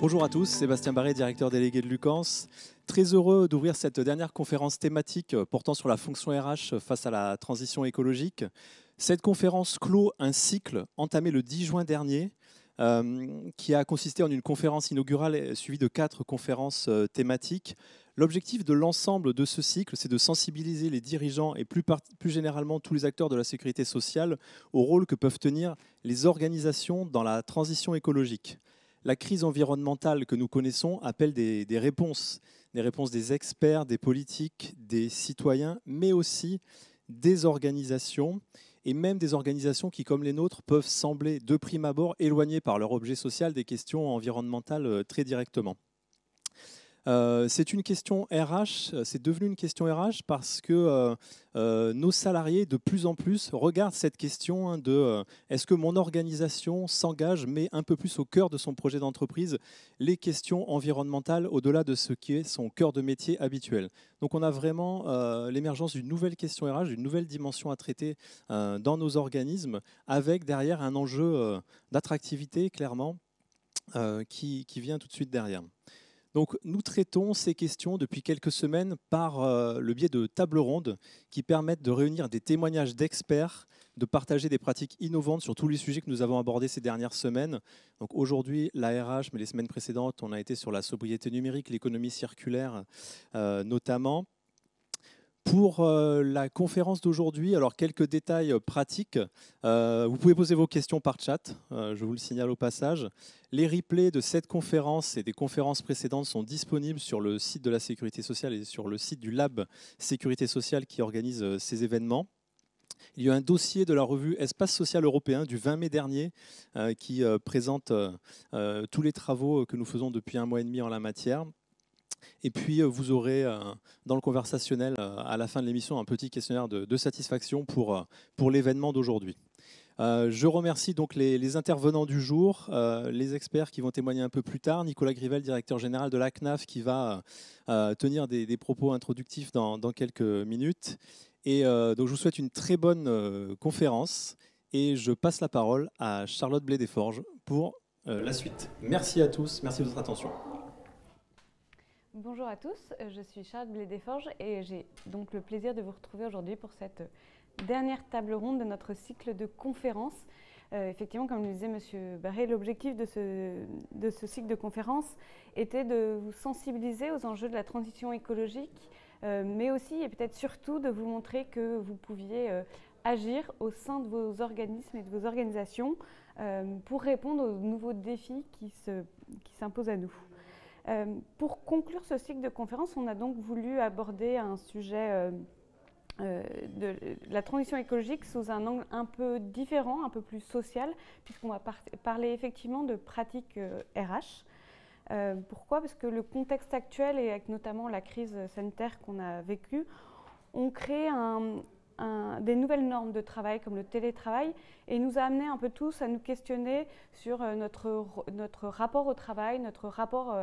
Bonjour à tous, Sébastien Barré, directeur délégué de Lucans. Très heureux d'ouvrir cette dernière conférence thématique portant sur la fonction RH face à la transition écologique. Cette conférence clôt un cycle entamé le 10 juin dernier, qui a consisté en une conférence inaugurale suivie de 4 conférences thématiques. L'objectif de l'ensemble de ce cycle, c'est de sensibiliser les dirigeants et plus généralement tous les acteurs de la sécurité sociale au rôle que peuvent tenir les organisations dans la transition écologique. La crise environnementale que nous connaissons appelle des réponses des experts, des politiques, des citoyens, mais aussi des organisations, et même des organisations qui, comme les nôtres, peuvent sembler de prime abord éloignées par leur objet social des questions environnementales très directement. C'est une question RH, c'est devenu une question RH parce que nos salariés de plus en plus regardent cette question de est-ce que mon organisation s'engage, met un peu plus au cœur de son projet d'entreprise les questions environnementales au-delà de ce qui est son cœur de métier habituel. Donc on a vraiment l'émergence d'une nouvelle question RH, d'une nouvelle dimension à traiter dans nos organismes, avec derrière un enjeu d'attractivité clairement qui vient tout de suite derrière. Donc, nous traitons ces questions depuis quelques semaines par le biais de tables rondes qui permettent de réunir des témoignages d'experts, de partager des pratiques innovantes sur tous les sujets que nous avons abordés ces dernières semaines. Donc aujourd'hui, la RH, mais les semaines précédentes, on a été sur la sobriété numérique, l'économie circulaire notamment. Pour la conférence d'aujourd'hui, alors quelques détails pratiques. Vous pouvez poser vos questions par chat, je vous le signale au passage. Les replays de cette conférence et des conférences précédentes sont disponibles sur le site de la Sécurité sociale et sur le site du Lab Sécurité sociale qui organise ces événements. Il y a un dossier de la revue Espace social européen du 20 mai dernier qui présente tous les travaux que nous faisons depuis 1 mois et demi en la matière. Et puis, vous aurez dans le conversationnel, à la fin de l'émission, un petit questionnaire de satisfaction pour l'événement d'aujourd'hui. Je remercie donc les intervenants du jour, les experts qui vont témoigner un peu plus tard. Nicolas Grivel, directeur général de la CNAF, qui va tenir des propos introductifs dans quelques minutes. Et donc, je vous souhaite une très bonne conférence. Et je passe la parole à Charlotte Blé-Desforges pour la suite. Merci à tous, merci de votre attention. Bonjour à tous, je suis Charlotte Blé-Desforges et j'ai donc le plaisir de vous retrouver aujourd'hui pour cette dernière table ronde de notre cycle de conférences. Effectivement, comme le disait M. Barré, l'objectif de ce cycle de conférences était de vous sensibiliser aux enjeux de la transition écologique, mais aussi et peut-être surtout de vous montrer que vous pouviez agir au sein de vos organismes et de vos organisations pour répondre aux nouveaux défis qui s'imposent à nous. Pour conclure ce cycle de conférences, on a donc voulu aborder un sujet de la transition écologique sous un angle un peu différent, un peu plus social, puisqu'on va parler effectivement de pratiques RH. Pourquoi ? Parce que le contexte actuel, et avec notamment la crise sanitaire qu'on a vécue, ont créé des nouvelles normes de travail comme le télétravail et nous a amené un peu tous à nous questionner sur notre rapport au travail, notre rapport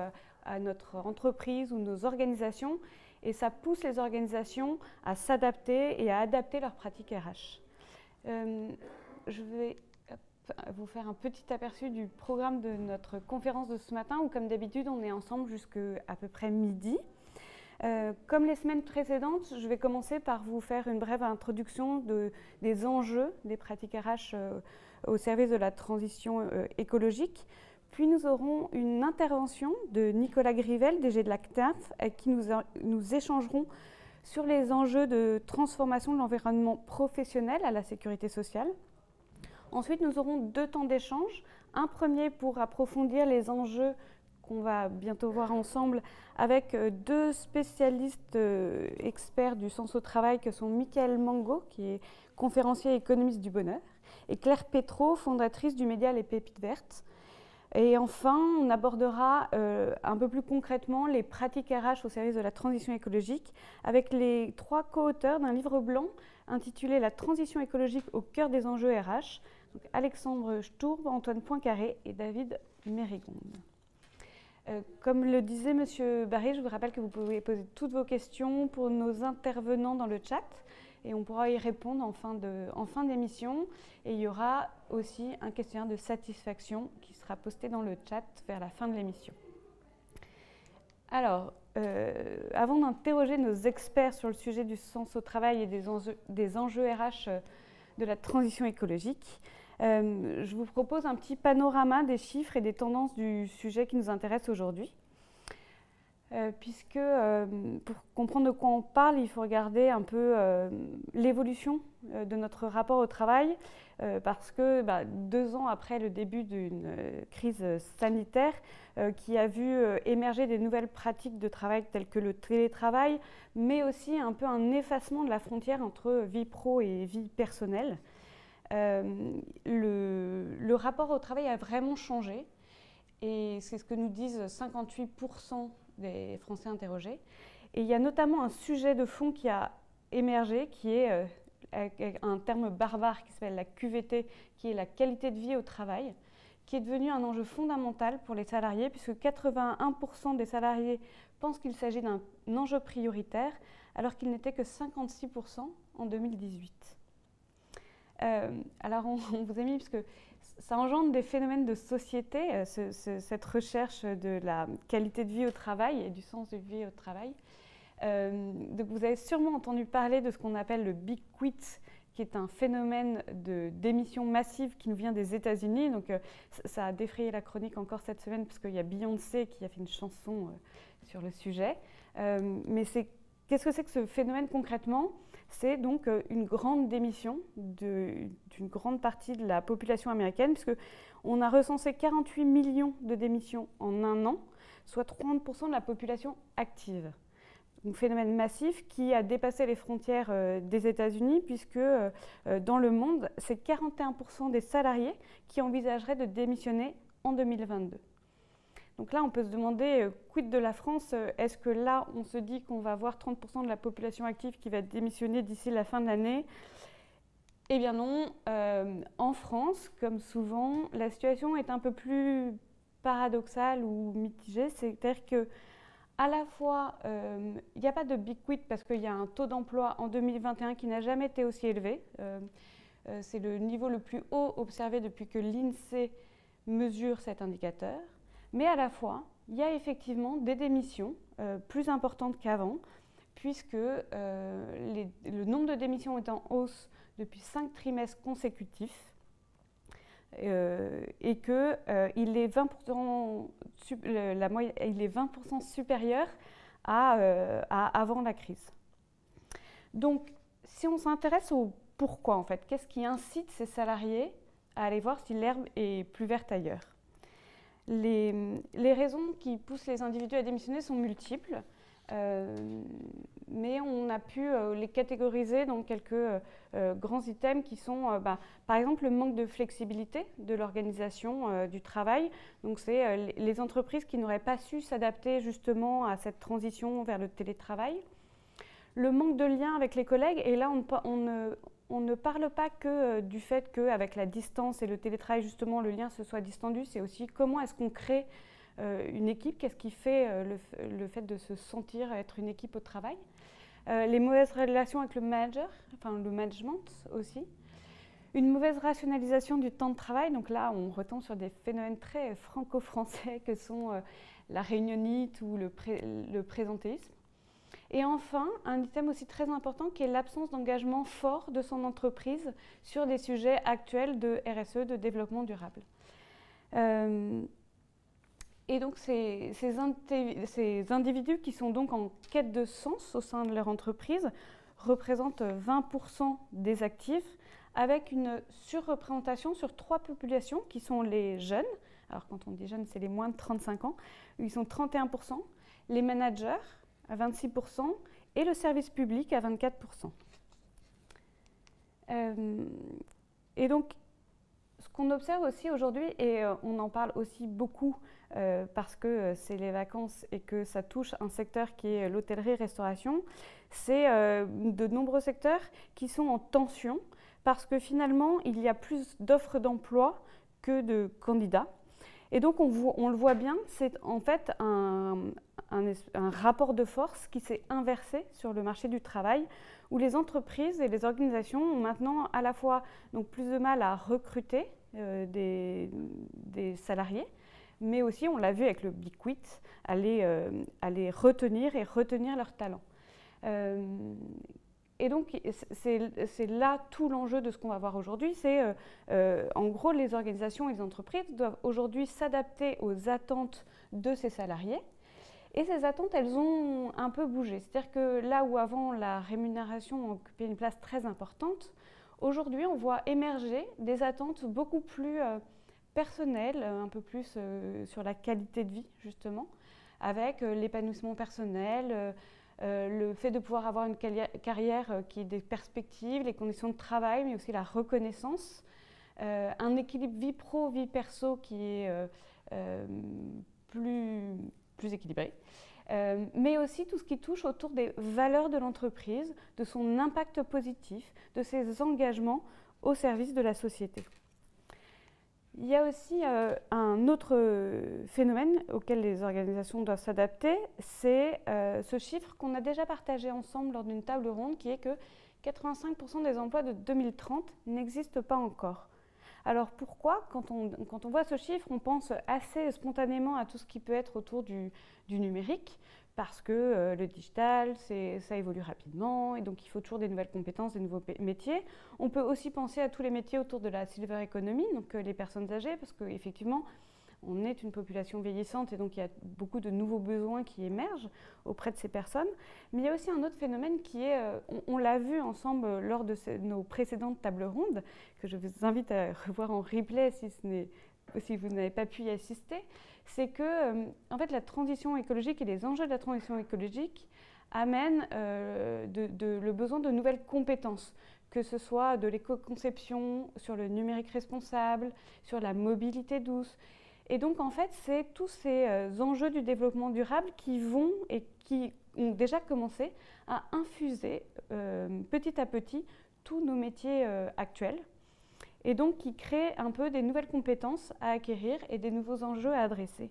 à notre entreprise ou nos organisations, et ça pousse les organisations à s'adapter et à adapter leurs pratiques RH. Je vais vous faire un petit aperçu du programme de notre conférence de ce matin où, comme d'habitude, on est ensemble jusqu'à peu près midi. Comme les semaines précédentes, je vais commencer par vous faire une brève introduction des enjeux des pratiques RH au service de la transition écologique. Puis nous aurons une intervention de Nicolas Grivel, DG de la CNAF, avec qui nous échangerons sur les enjeux de transformation de l'environnement professionnel à la sécurité sociale. Ensuite, nous aurons 2 temps d'échange. Un premier pour approfondir les enjeux qu'on va bientôt voir ensemble avec 2 spécialistes experts du sens au travail que sont Michael Mango, qui est conférencier et économiste du bonheur, et Claire Pétraud, fondatrice du média Les Pépites Vertes. Et enfin, on abordera un peu plus concrètement les pratiques RH au service de la transition écologique avec les 3 co-auteurs d'un livre blanc intitulé « La transition écologique au cœur des enjeux RH », donc Alexandre Stourbe, Antoine Poincaré et David Mérigonde. Comme le disait M. Barré, je vous rappelle que vous pouvez poser toutes vos questions pour nos intervenants dans le chat et on pourra y répondre en fin d'émission. Et il y aura aussi un questionnaire de satisfaction qui sera posté dans le chat vers la fin de l'émission. Alors, avant d'interroger nos experts sur le sujet du sens au travail et des enjeux RH de la transition écologique, je vous propose un petit panorama des chiffres et des tendances du sujet qui nous intéresse aujourd'hui. Puisque pour comprendre de quoi on parle, il faut regarder un peu l'évolution de notre rapport au travail, parce que 2 ans après le début d'une crise sanitaire qui a vu émerger des nouvelles pratiques de travail telles que le télétravail, mais aussi un peu un effacement de la frontière entre vie pro et vie personnelle, le rapport au travail a vraiment changé, et c'est ce que nous disent 58% des Français interrogés. Et il y a notamment un sujet de fond qui a émergé, qui est un terme barbare qui s'appelle la QVT, qui est la qualité de vie au travail, qui est devenu un enjeu fondamental pour les salariés, puisque 81% des salariés pensent qu'il s'agit d'un enjeu prioritaire, alors qu'il n'était que 56% en 2018. Alors on vous a mis, parce que ça engendre des phénomènes de société, cette recherche de la qualité de vie au travail et du sens de vie au travail. Donc vous avez sûrement entendu parler de ce qu'on appelle le Big Quit, qui est un phénomène de démission massive qui nous vient des États-Unis. Donc ça a défrayé la chronique encore cette semaine, parce qu'il y a Beyoncé qui a fait une chanson sur le sujet. Mais qu'est-ce que c'est que ce phénomène concrètement ? C'est donc une grande démission d'une grande partie de la population américaine, puisqu'on a recensé 48 millions de démissions en un an, soit 30% de la population active. Un phénomène massif qui a dépassé les frontières des États-Unis, puisque dans le monde, c'est 41% des salariés qui envisageraient de démissionner en 2022. Donc là, on peut se demander, quid de la France? Est-ce que là, on se dit qu'on va avoir 30% de la population active qui va démissionner d'ici la fin de l'année? Eh bien non. En France, comme souvent, la situation est un peu plus paradoxale ou mitigée. C'est-à-dire qu'à la fois, il n'y a pas de big quit parce qu'il y a un taux d'emploi en 2021 qui n'a jamais été aussi élevé. C'est le niveau le plus haut observé depuis que l'INSEE mesure cet indicateur. Mais à la fois, il y a effectivement des démissions plus importantes qu'avant, puisque le nombre de démissions est en hausse depuis 5 trimestres consécutifs et qu'il est 20% supérieur à avant la crise. Donc, si on s'intéresse au pourquoi, en fait, qu'est-ce qui incite ces salariés à aller voir si l'herbe est plus verte ailleurs ? Les raisons qui poussent les individus à démissionner sont multiples, mais on a pu les catégoriser dans quelques grands items qui sont, par exemple, le manque de flexibilité de l'organisation du travail. Donc, c'est les entreprises qui n'auraient pas su s'adapter justement à cette transition vers le télétravail. Le manque de lien avec les collègues, et là, on ne parle pas que du fait qu'avec la distance et le télétravail, justement, le lien se soit distendu. C'est aussi comment est-ce qu'on crée une équipe, qu'est-ce qui fait le fait de se sentir être une équipe au travail. Les mauvaises relations avec le manager, enfin le management aussi. Une mauvaise rationalisation du temps de travail. Donc là, on retombe sur des phénomènes très franco-français que sont la réunionite ou le présentéisme. Et enfin, un item aussi très important qui est l'absence d'engagement fort de son entreprise sur des sujets actuels de RSE, de développement durable. Et donc ces individus qui sont donc en quête de sens au sein de leur entreprise représentent 20% des actifs, avec une surreprésentation sur 3 populations qui sont les jeunes. Alors quand on dit jeunes, c'est les moins de 35 ans. Ils sont 31%, les managers à 26% et le service public à 24%. Et donc, ce qu'on observe aussi aujourd'hui, et on en parle aussi beaucoup parce que c'est les vacances et que ça touche un secteur qui est l'hôtellerie-restauration, c'est de nombreux secteurs qui sont en tension parce que finalement, il y a plus d'offres d'emploi que de candidats. Et donc, on le voit bien, c'est en fait un rapport de force qui s'est inversé sur le marché du travail, où les entreprises et les organisations ont maintenant à la fois donc, plus de mal à recruter des salariés, mais aussi, on l'a vu avec le Big Quit, à les retenir et retenir leurs talents. Et donc, c'est là tout l'enjeu de ce qu'on va voir aujourd'hui. C'est, en gros, les organisations et les entreprises doivent aujourd'hui s'adapter aux attentes de ces salariés. Et ces attentes, elles ont un peu bougé. C'est-à-dire que là où avant la rémunération occupait une place très importante, aujourd'hui, on voit émerger des attentes beaucoup plus personnelles, un peu plus sur la qualité de vie, justement, avec l'épanouissement personnel, le fait de pouvoir avoir une carrière qui ait des perspectives, les conditions de travail, mais aussi la reconnaissance, un équilibre vie pro, vie perso qui est plus équilibré, mais aussi tout ce qui touche autour des valeurs de l'entreprise, de son impact positif, de ses engagements au service de la société. Il y a aussi un autre phénomène auquel les organisations doivent s'adapter, c'est ce chiffre qu'on a déjà partagé ensemble lors d'une table ronde, qui est que 85% des emplois de 2030 n'existent pas encore. Alors pourquoi ? Quand on voit ce chiffre, on pense assez spontanément à tout ce qui peut être autour du numérique, parce que le digital, ça évolue rapidement, et donc il faut toujours des nouvelles compétences, des nouveaux métiers. On peut aussi penser à tous les métiers autour de la silver economy, donc les personnes âgées, parce qu'effectivement, on est une population vieillissante, et donc il y a beaucoup de nouveaux besoins qui émergent auprès de ces personnes. Mais il y a aussi un autre phénomène qui est, on l'a vu ensemble lors de nos précédentes tables rondes, que je vous invite à revoir en replay si vous n'avez pas pu y assister, c'est que en fait, la transition écologique et les enjeux de la transition écologique amènent le besoin de nouvelles compétences, que ce soit de l'éco-conception, sur le numérique responsable, sur la mobilité douce. Et donc, en fait, c'est tous ces enjeux du développement durable qui vont et qui ont déjà commencé à infuser petit à petit tous nos métiers actuels, et donc qui créent un peu des nouvelles compétences à acquérir et des nouveaux enjeux à adresser.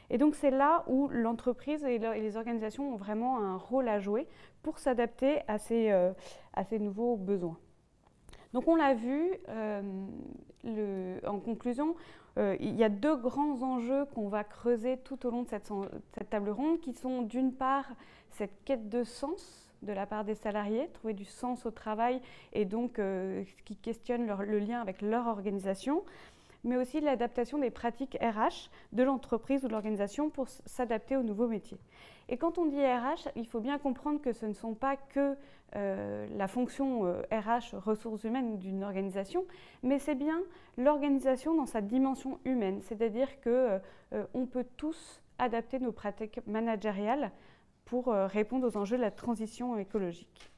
Et donc c'est là où l'entreprise et les organisations ont vraiment un rôle à jouer pour s'adapter à ces nouveaux besoins. Donc on l'a vu, en conclusion, il y a deux grands enjeux qu'on va creuser tout au long de cette table ronde, qui sont d'une part cette quête de sens de la part des salariés, trouver du sens au travail, et donc qui questionnent le lien avec leur organisation, mais aussi l'adaptation des pratiques RH de l'entreprise ou de l'organisation pour s'adapter aux nouveaux métiers. Et quand on dit RH, il faut bien comprendre que ce ne sont pas que la fonction RH, ressources humaines d'une organisation, mais c'est bien l'organisation dans sa dimension humaine, c'est-à-dire qu'on peut tous adapter nos pratiques managériales pour répondre aux enjeux de la transition écologique.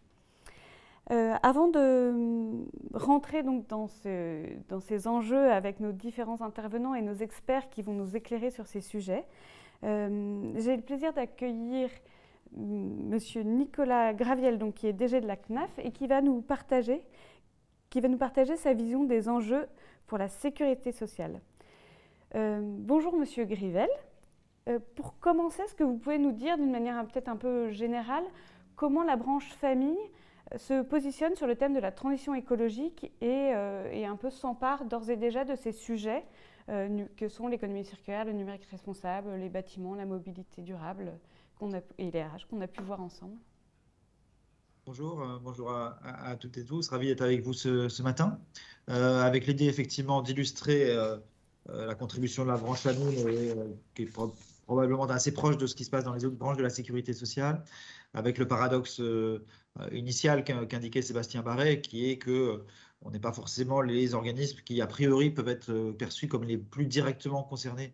Avant de rentrer donc dans ces enjeux avec nos différents intervenants et nos experts qui vont nous éclairer sur ces sujets, j'ai le plaisir d'accueillir Monsieur Nicolas Graviel, donc, qui est DG de la CNAF, et qui va nous partager sa vision des enjeux pour la sécurité sociale. Bonjour Monsieur Graviel. Pour commencer, est-ce que vous pouvez nous dire d'une manière peut-être un peu générale comment la branche famille se positionne sur le thème de la transition écologique et un peu s'empare d'ores et déjà de ces sujets que sont l'économie circulaire, le numérique responsable, les bâtiments, la mobilité durable et les RH qu'on a pu voir ensemble. Bonjour, bonjour à toutes et tous, ravi d'être avec vous ce matin, avec l'idée effectivement d'illustrer la contribution de la branche famille qui est probablement assez proche de ce qui se passe dans les autres branches de la sécurité sociale, avec le paradoxe initial qu'indiquait Sébastien Barret, qui est que on n'est pas forcément les organismes qui, a priori, peuvent être perçus comme les plus directement concernés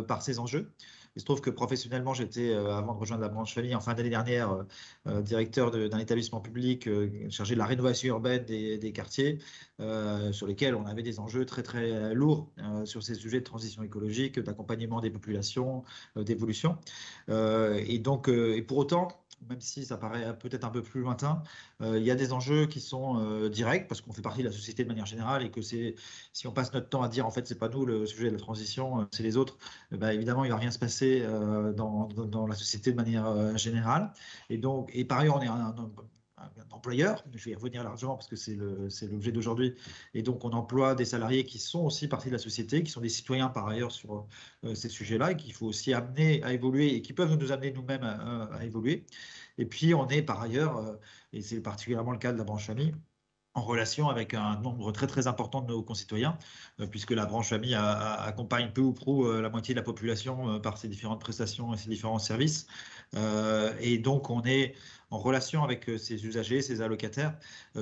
par ces enjeux. Il se trouve que professionnellement, j'étais, avant de rejoindre la branche famille, en fin d'année dernière, directeur d'un établissement public chargé de la rénovation urbaine des quartiers, sur lesquels on avait des enjeux très très lourds sur ces sujets de transition écologique, d'accompagnement des populations, d'évolution. Et pour autant, même si ça paraît peut-être un peu plus lointain, il y a des enjeux qui sont directs, parce qu'on fait partie de la société de manière générale, et que si on passe notre temps à dire en fait c'est pas nous le sujet de la transition, c'est les autres, évidemment il ne va rien se passer dans la société de manière générale. Et par ailleurs, on est un un employeur, je vais y revenir largement parce que c'est l'objet d'aujourd'hui, et donc on emploie des salariés qui sont aussi partie de la société, qui sont des citoyens par ailleurs sur ces sujets-là, et qu'il faut aussi amener à évoluer, et qui peuvent nous amener nous-mêmes à évoluer. Et puis on est par ailleurs, et c'est particulièrement le cas de la branche famille, en relation avec un nombre très très important de nos concitoyens, puisque la branche famille accompagne peu ou prou la moitié de la population par ses différentes prestations et ses différents services. Et donc on est en relation avec ces usagers, ces allocataires,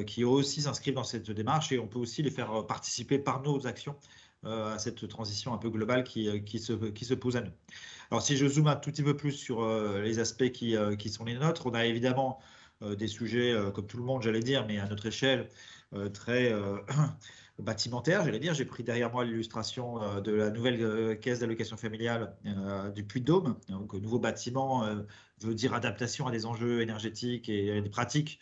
qui aussi s'inscrivent dans cette démarche, et on peut aussi les faire participer par nos actions à cette transition un peu globale qui se pose à nous. Alors si je zoome un tout petit peu plus sur les aspects qui sont les nôtres, on a évidemment des sujets, comme tout le monde, j'allais dire, mais à notre échelle, très bâtimentaire, j'allais dire. J'ai pris derrière moi l'illustration de la nouvelle caisse d'allocation familiale du Puy-de-Dôme. Donc, nouveau bâtiment veut dire adaptation à des enjeux énergétiques et des pratiques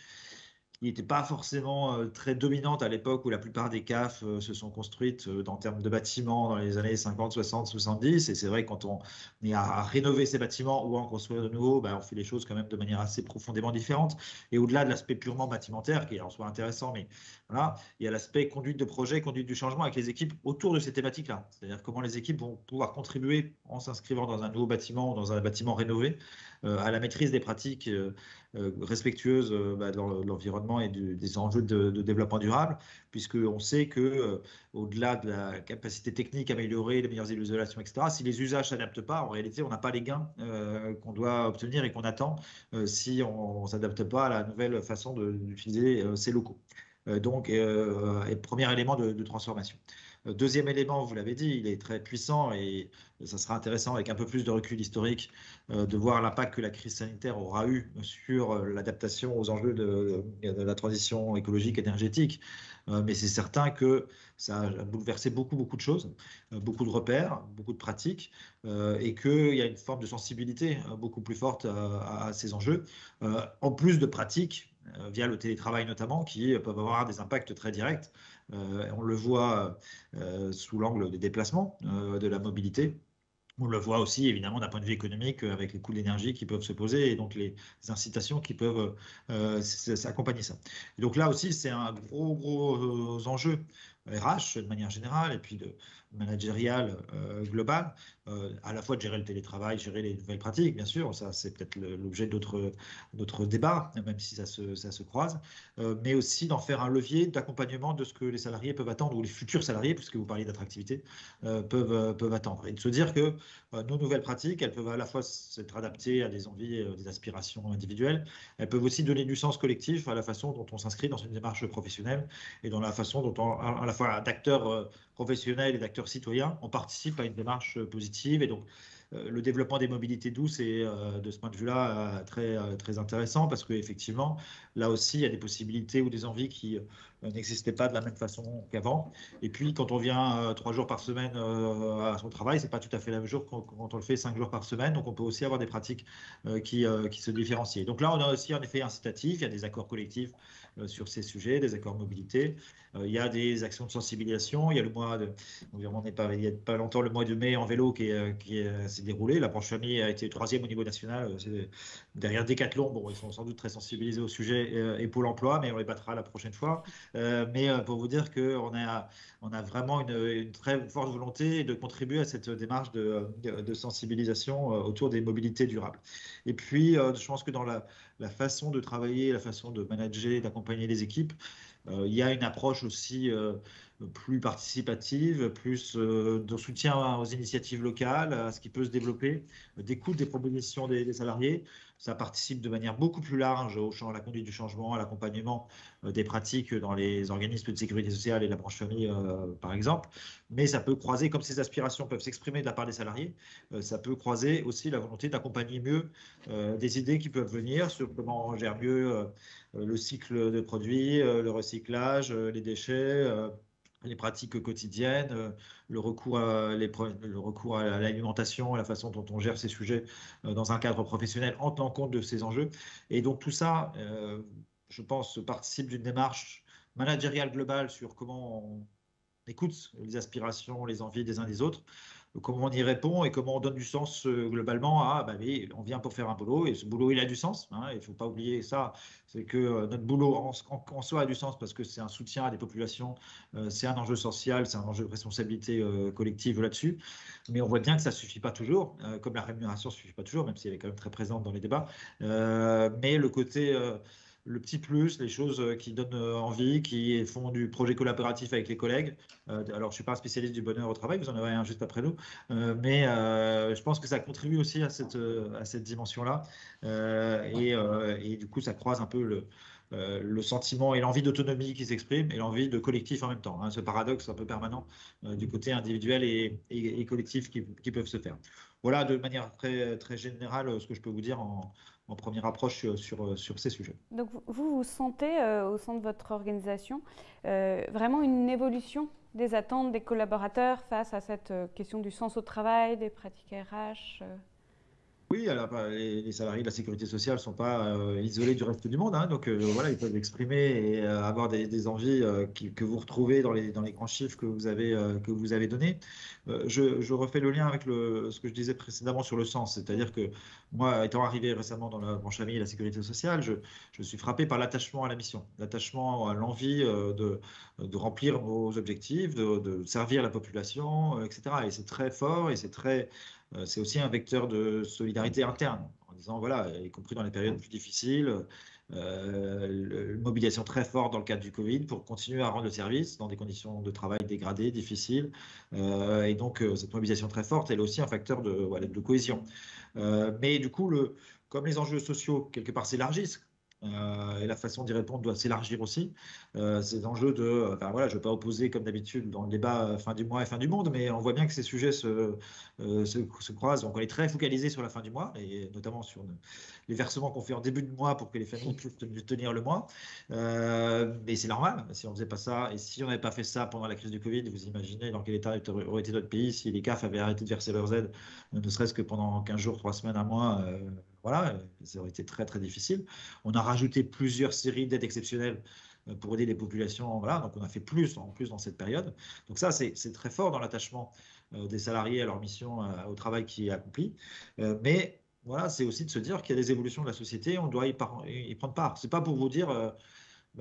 qui n'était pas forcément très dominante à l'époque où la plupart des CAF se sont construites en termes de bâtiments dans les années 50, 60, 70. Et c'est vrai que quand on est à rénover ces bâtiments ou à en construire de nouveaux, ben, on fait les choses quand même de manière assez profondément différente. Et au-delà de l'aspect purement bâtimentaire, qui est en soi intéressant, mais voilà, il y a l'aspect conduite de projet, conduite du changement avec les équipes autour de ces thématiques-là. C'est-à-dire comment les équipes vont pouvoir contribuer en s'inscrivant dans un nouveau bâtiment ou dans un bâtiment rénové à la maîtrise des pratiques respectueuses de l'environnement et des enjeux de développement durable, puisqu'on sait que au-delà de la capacité technique améliorée, les meilleures isolations, etc., si les usages ne s'adaptent pas, en réalité, on n'a pas les gains qu'on doit obtenir et qu'on attend si on ne s'adapte pas à la nouvelle façon d'utiliser ces locaux. Donc, premier élément de transformation. Deuxième élément, vous l'avez dit, il est très puissant, et ça sera intéressant avec un peu plus de recul historique de voir l'impact que la crise sanitaire aura eu sur l'adaptation aux enjeux de la transition écologique énergétique. Mais c'est certain que ça a bouleversé beaucoup de choses, beaucoup de repères, beaucoup de pratiques, et qu'il y a une forme de sensibilité beaucoup plus forte à ces enjeux, en plus de pratiques via le télétravail notamment, qui peuvent avoir des impacts très directs. On le voit sous l'angle des déplacements, de la mobilité. On le voit aussi évidemment d'un point de vue économique avec les coûts de l'énergie qui peuvent se poser et donc les incitations qui peuvent s'accompagner ça. Et donc là aussi, c'est un gros enjeu RH de manière générale et puis de managérial global, à la fois de gérer le télétravail, gérer les nouvelles pratiques, bien sûr, ça c'est peut-être l'objet d'autres débats, même si ça se croise, mais aussi d'en faire un levier d'accompagnement de ce que les salariés peuvent attendre, ou les futurs salariés, puisque vous parliez d'attractivité, peuvent attendre. Et de se dire que nos nouvelles pratiques, elles peuvent à la fois s'être adaptées à des envies, des aspirations individuelles, elles peuvent aussi donner du sens collectif à la façon dont on s'inscrit dans une démarche professionnelle et dans la façon dont à la fois d'acteurs professionnels et d'acteurs citoyens, on participe à une démarche positive. Et donc, le développement des mobilités douces est, de ce point de vue-là, très intéressant parce qu'effectivement, là aussi, il y a des possibilités ou des envies qui n'existaient pas de la même façon qu'avant. Et puis, quand on vient 3 jours par semaine à son travail, c'est pas tout à fait la même chose quand on le fait 5 jours par semaine. Donc, on peut aussi avoir des pratiques qui se différencient. Donc là, on a aussi un effet incitatif. Il y a des accords collectifs sur ces sujets, des accords mobilité. Il y a des actions de sensibilisation. Il y a le mois de, environ, il n'y a pas longtemps, le mois de mai en vélo qui s'est déroulé. La branche famille a été 3e au niveau national. Derrière Decathlon, bon, ils sont sans doute très sensibilisés au sujet et Pôle emploi, mais on les battra la prochaine fois. Mais pour vous dire qu'on a vraiment une très forte volonté de contribuer à cette démarche de sensibilisation autour des mobilités durables. Et puis, je pense que dans la façon de travailler, la façon de manager, d'accompagner les équipes, il y a une approche aussi plus participative, plus de soutien aux initiatives locales, à ce qui peut se développer, d'écoute des propositions des salariés. Ça participe de manière beaucoup plus large à la conduite du changement, à l'accompagnement des pratiques dans les organismes de sécurité sociale et la branche famille, par exemple. Mais ça peut croiser, comme ces aspirations peuvent s'exprimer de la part des salariés, ça peut croiser aussi la volonté d'accompagner mieux des idées qui peuvent venir sur comment on gère mieux le cycle de produits, le recyclage, les déchets, les pratiques quotidiennes, le recours à l'alimentation, la façon dont on gère ces sujets dans un cadre professionnel en tenant compte de ces enjeux. Et donc tout ça, je pense, participe d'une démarche managériale globale sur comment on écoute les aspirations, les envies des uns des autres, comment on y répond et comment on donne du sens globalement à, oui, on vient pour faire un boulot et ce boulot, il a du sens. Hein, il ne faut pas oublier ça, c'est que notre boulot en soi a du sens parce que c'est un soutien à des populations, c'est un enjeu social, c'est un enjeu de responsabilité collective là-dessus. Mais on voit bien que ça ne suffit pas toujours, comme la rémunération ne suffit pas toujours, même si elle est quand même très présente dans les débats. Mais le côté le petit plus, les choses qui donnent envie, qui font du projet collaboratif avec les collègues. Alors, je ne suis pas un spécialiste du bonheur au travail, vous en avez un juste après nous, mais je pense que ça contribue aussi à cette dimension-là. Et du coup, ça croise un peu le sentiment et l'envie d'autonomie qui s'exprime et l'envie de collectif en même temps. Hein, ce paradoxe un peu permanent du côté individuel et collectif qui peuvent se faire. Voilà, de manière très, très générale, ce que je peux vous dire en première approche sur ces sujets. Donc vous sentez au sein de votre organisation vraiment une évolution des attentes des collaborateurs face à cette question du sens au travail, des pratiques RH Oui, alors, les salariés de la sécurité sociale ne sont pas isolés du reste du monde, hein, donc voilà, ils peuvent exprimer et avoir des envies que vous retrouvez dans les grands chiffres que vous avez donnés. Je refais le lien avec ce que je disais précédemment sur le sens, c'est-à-dire que moi, étant arrivé récemment dans la branche famille et la sécurité sociale, je suis frappé par l'attachement à la mission, l'attachement à l'envie de remplir nos objectifs, de servir la population, etc. Et c'est très fort et c'est aussi un vecteur de solidarité interne, en disant, voilà, y compris dans les périodes plus difficiles, une mobilisation très forte dans le cadre du Covid pour continuer à rendre le service dans des conditions de travail dégradées, difficiles. Et donc, cette mobilisation très forte, elle est aussi un facteur de cohésion. Mais du coup, comme les enjeux sociaux, quelque part, s'élargissent, et la façon d'y répondre doit s'élargir aussi. Ces enjeux enfin, voilà, je ne vais pas opposer comme d'habitude dans le débat fin du mois et fin du monde, mais on voit bien que ces sujets se croisent. Donc on est très focalisé sur la fin du mois, et notamment sur les versements qu'on fait en début de mois pour que les familles puissent tenir le mois. Mais c'est normal, si on ne faisait pas ça, et si on n'avait pas fait ça pendant la crise du Covid, vous imaginez dans quel état aurait été notre pays si les CAF avaient arrêté de verser leurs aides, ne serait-ce que pendant 15 jours, 3 semaines, un mois. Voilà, ça aurait été très très difficile. On a rajouté plusieurs séries d'aides exceptionnelles pour aider les populations. Voilà, donc on a fait plus en plus dans cette période. Donc ça, c'est très fort dans l'attachement des salariés à leur mission, au travail qui est accompli. Mais voilà, c'est aussi de se dire qu'il y a des évolutions de la société, on doit y prendre part. C'est pas pour vous dire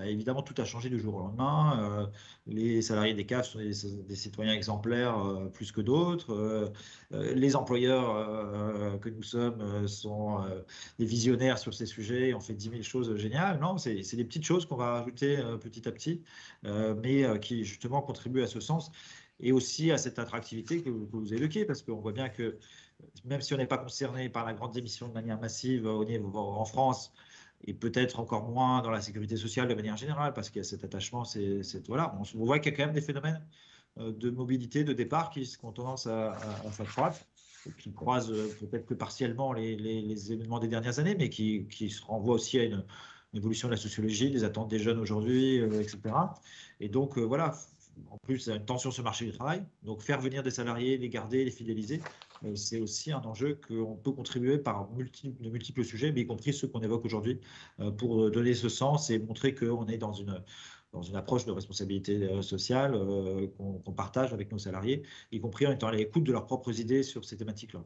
évidemment, tout a changé du jour au lendemain. Les salariés des CAF sont des citoyens exemplaires plus que d'autres. Les employeurs que nous sommes sont des visionnaires sur ces sujets. On fait 10 000 choses géniales. Non, c'est des petites choses qu'on va rajouter petit à petit, mais qui justement contribuent à ce sens et aussi à cette attractivité que vous évoquez, parce qu'on voit bien que même si on n'est pas concerné par la grande démission de manière massive en France, et peut-être encore moins dans la sécurité sociale de manière générale, parce qu'il y a cet attachement, voilà, on voit qu'il y a quand même des phénomènes de mobilité, de départ qui ont tendance à s'accroître, qui croisent peut-être que partiellement les événements des dernières années, mais qui se renvoient aussi à une évolution de la sociologie, des attentes des jeunes aujourd'hui, etc. Et donc, voilà, en plus, il y a une tension sur le marché du travail. Donc, faire venir des salariés, les garder, les fidéliser, c'est aussi un enjeu qu'on peut contribuer par de multiples sujets, mais y compris ceux qu'on évoque aujourd'hui, pour donner ce sens et montrer qu'on est dans une approche de responsabilité sociale qu'on partage avec nos salariés, y compris en étant à l'écoute de leurs propres idées sur ces thématiques-là.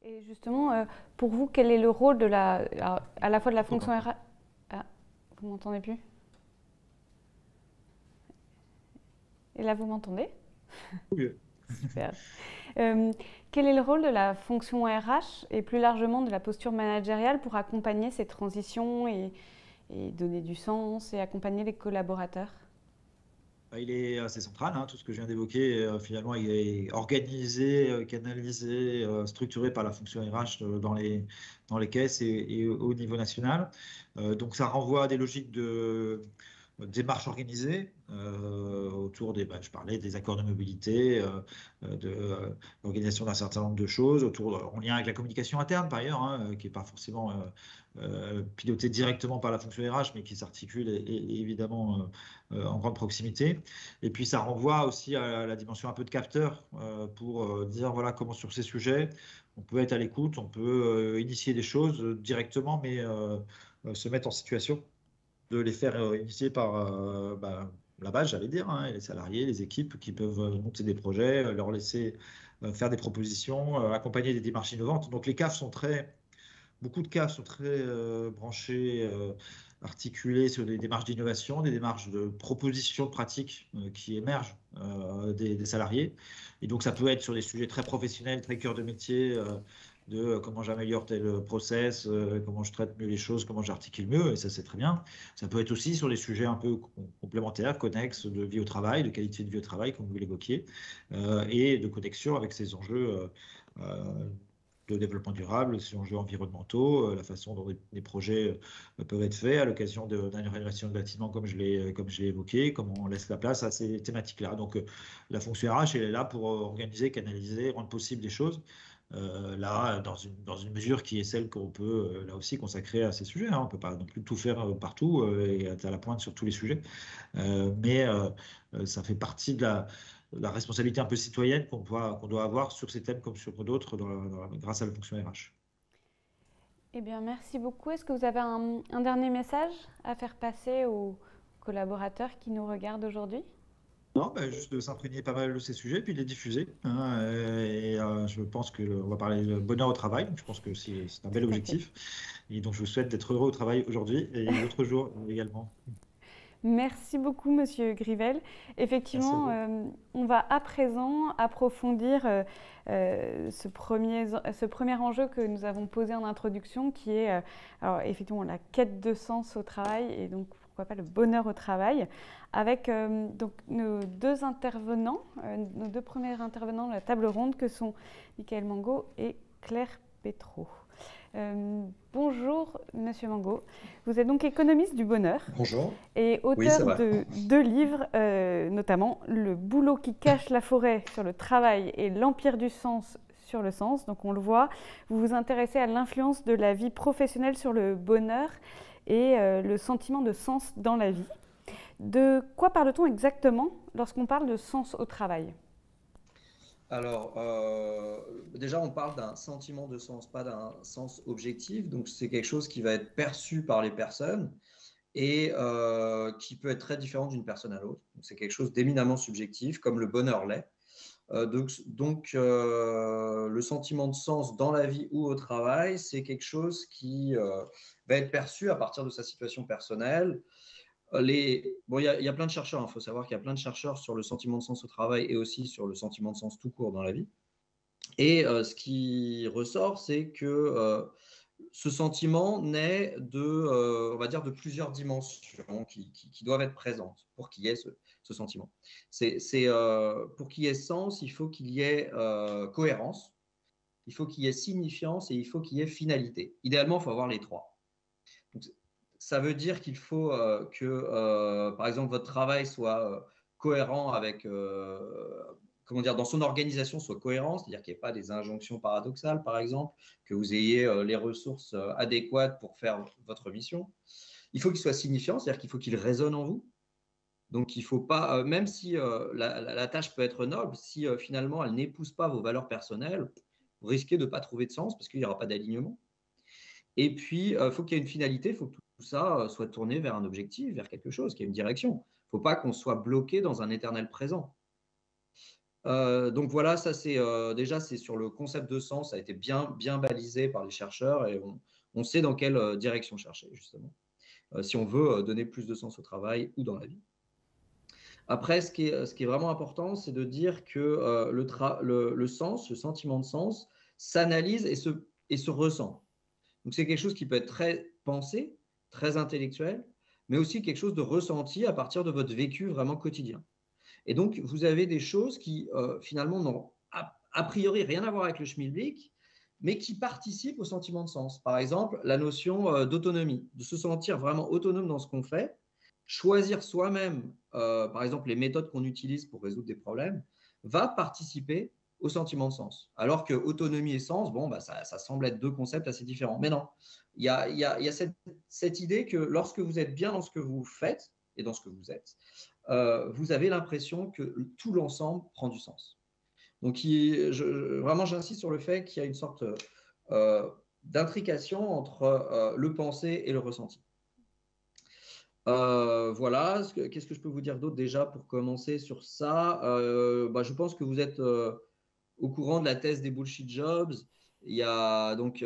Et justement, pour vous, quel est le rôle à la fois de la fonction RH? Ah, vous ne m'entendez plus? Et là, vous m'entendez? Oui. Super. Quel est le rôle de la fonction RH et plus largement de la posture managériale pour accompagner ces transitions et donner du sens et accompagner les collaborateurs? Il est assez central, hein, tout ce que je viens d'évoquer, finalement, il est organisé, canalisé, structuré par la fonction RH dans les caisses et au niveau national. Donc ça renvoie à des logiques de démarche organisée autour je parlais des accords de mobilité, de l'organisation d'un certain nombre de choses, en lien avec la communication interne par ailleurs, hein, qui n'est pas forcément pilotée directement par la fonction RH, mais qui s'articule évidemment en grande proximité. Et puis ça renvoie aussi à la dimension un peu de capteur pour dire voilà comment sur ces sujets, on peut être à l'écoute, on peut initier des choses directement, mais se mettre en situation de les faire initier par la base, j'allais dire, hein, les salariés, les équipes qui peuvent monter des projets, leur laisser faire des propositions, accompagner des démarches innovantes. Donc les CAF sont beaucoup de CAF sont très branchés, articulés sur des démarches d'innovation, des démarches de propositions de pratiques qui émergent des salariés. Et donc ça peut être sur des sujets très professionnels, très cœur de métier, de comment j'améliore tel process, comment je traite mieux les choses, comment j'articule mieux, et ça c'est très bien. Ça peut être aussi sur des sujets un peu complémentaires, connexes de vie au travail, de qualité de vie au travail, comme vous l'évoquiez, et de connexion avec ces enjeux de développement durable, ces enjeux environnementaux, la façon dont les projets peuvent être faits à l'occasion d'une rénovation de bâtiments comme je l'ai évoqué, comment on laisse la place à ces thématiques-là. Donc la fonction RH, elle est là pour organiser, canaliser, rendre possible des choses. Là, dans une mesure qui est celle qu'on peut, là aussi, consacrer à ces sujets. Hein. On ne peut pas non plus tout faire partout et être à la pointe sur tous les sujets. Mais ça fait partie de la responsabilité un peu citoyenne qu'on doit avoir sur ces thèmes comme sur d'autres grâce à la fonction RH. Eh bien, merci beaucoup. Est-ce que vous avez un dernier message à faire passer aux collaborateurs qui nous regardent aujourd'hui? Non, bah, juste de s'imprégner pas mal de ces sujets, puis de les diffuser. Hein, je pense qu'on va parler de bonheur au travail, donc je pense que c'est un bel Tout à fait. objectif. Et donc je vous souhaite d'être heureux au travail aujourd'hui et d'autres jours également. Merci beaucoup, Monsieur Grivel. Merci à Effectivement, vous. on va à présent approfondir ce premier enjeu que nous avons posé en introduction, qui est alors, effectivement la quête de sens au travail et donc pourquoi pas le bonheur au travail, avec donc nos deux intervenants, nos deux premiers intervenants de la table ronde, que sont Michael Mango et Claire Pétraud. Bonjour Monsieur Mango, vous êtes donc économiste du bonheur. Bonjour. Et Oui, c'est auteur vrai. de deux livres, notamment Le boulot qui cache la forêt sur le travail et l'empire du sens sur le sens. Donc on le voit, vous vous intéressez à l'influence de la vie professionnelle sur le bonheur et le sentiment de sens dans la vie. De quoi parle-t-on exactement lorsqu'on parle de sens au travail ? Alors, déjà, on parle d'un sentiment de sens, pas d'un sens objectif. Donc, c'est quelque chose qui va être perçu par les personnes et qui peut être très différent d'une personne à l'autre. Donc, c'est quelque chose d'éminemment subjectif, comme le bonheur l'est. Le sentiment de sens dans la vie ou au travail, c'est quelque chose qui va être perçu à partir de sa situation personnelle. Bon, il y a plein de chercheurs, il faut savoir qu'il y a plein de chercheurs sur le sentiment de sens au travail et aussi sur le sentiment de sens tout court dans la vie. Et ce qui ressort, c'est que ce sentiment naît on va dire, de plusieurs dimensions qui doivent être présentes pour qu'il y ait ce sentiment. Pour qu'il y ait sens, il faut qu'il y ait cohérence, il faut qu'il y ait signifiance et il faut qu'il y ait finalité. Idéalement, il faut avoir les trois. Donc, ça veut dire qu'il faut que, par exemple, votre travail soit cohérent avec, comment dire, dans son organisation soit cohérent, c'est-à-dire qu'il n'y ait pas des injonctions paradoxales, par exemple, que vous ayez les ressources adéquates pour faire votre mission. Il faut qu'il soit signifiant, c'est-à-dire qu'il faut qu'il résonne en vous. Donc, il ne faut pas, même si la tâche peut être noble, si finalement elle n'épouse pas vos valeurs personnelles, vous risquez de ne pas trouver de sens parce qu'il n'y aura pas d'alignement. Et puis, il faut qu'il y ait une finalité, il faut que tout ça soit tourné vers un objectif, vers quelque chose, qu'il y ait une direction. Il ne faut pas qu'on soit bloqué dans un éternel présent. Donc voilà, ça c'est déjà c'est sur le concept de sens, ça a été bien balisé par les chercheurs et on sait dans quelle direction chercher justement, si on veut donner plus de sens au travail ou dans la vie. Après, ce qui est vraiment important, c'est de dire que le sens, le sentiment de sens, s'analyse et se ressent. Donc, c'est quelque chose qui peut être très pensé, très intellectuel, mais aussi quelque chose de ressenti à partir de votre vécu vraiment quotidien. Et donc, vous avez des choses qui, finalement, n'ont a priori rien à voir avec le schmilblick, mais qui participent au sentiment de sens. Par exemple, la notion d'autonomie, de se sentir vraiment autonome dans ce qu'on fait, choisir soi-même, par exemple, les méthodes qu'on utilise pour résoudre des problèmes, va participer au sentiment de sens. Alors que autonomie et sens, bon, bah, ça semble être deux concepts assez différents. Mais non, il y a cette idée que lorsque vous êtes bien dans ce que vous faites et dans ce que vous êtes, vous avez l'impression que tout l'ensemble prend du sens. Donc, vraiment, j'insiste sur le fait qu'il y a une sorte d'intrication entre le pensé et le ressenti. Voilà, qu'est-ce que je peux vous dire d'autre déjà pour commencer sur ça? Je pense que vous êtes au courant de la thèse des bullshit jobs. Il y a donc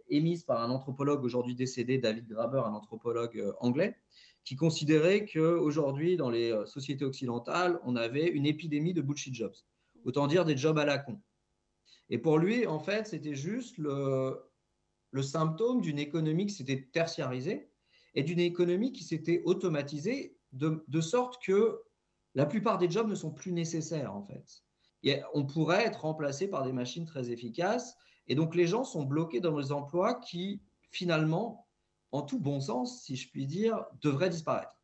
émise par un anthropologue aujourd'hui décédé, David Graeber, un anthropologue anglais, qui considérait qu'aujourd'hui, dans les sociétés occidentales, on avait une épidémie de bullshit jobs. Autant dire des jobs à la con. Et pour lui, en fait, c'était juste le symptôme d'une économie qui s'était tertiarisée et d'une économie qui s'était automatisée de sorte que la plupart des jobs ne sont plus nécessaires, en fait. Et on pourrait être remplacé par des machines très efficaces. Et donc, les gens sont bloqués dans des emplois qui, finalement, en tout bon sens, si je puis dire, devraient disparaître.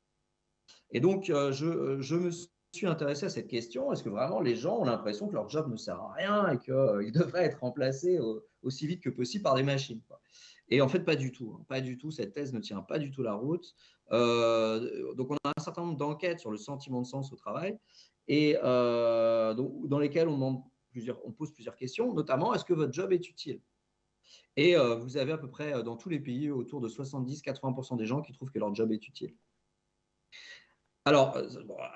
Et donc, je me suis intéressé à cette question. Est-ce que vraiment les gens ont l'impression que leur job ne sert à rien et qu'ils devraient être remplacés aussi vite que possible par des machines, quoi. Et en fait, pas du tout. Pas du tout. Cette thèse ne tient pas du tout la route. Donc, on a un certain nombre d'enquêtes sur le sentiment de sens au travail et dans lesquelles on pose plusieurs questions, notamment, est-ce que votre job est utile? Et vous avez à peu près dans tous les pays autour de 70-80% des gens qui trouvent que leur job est utile. Alors,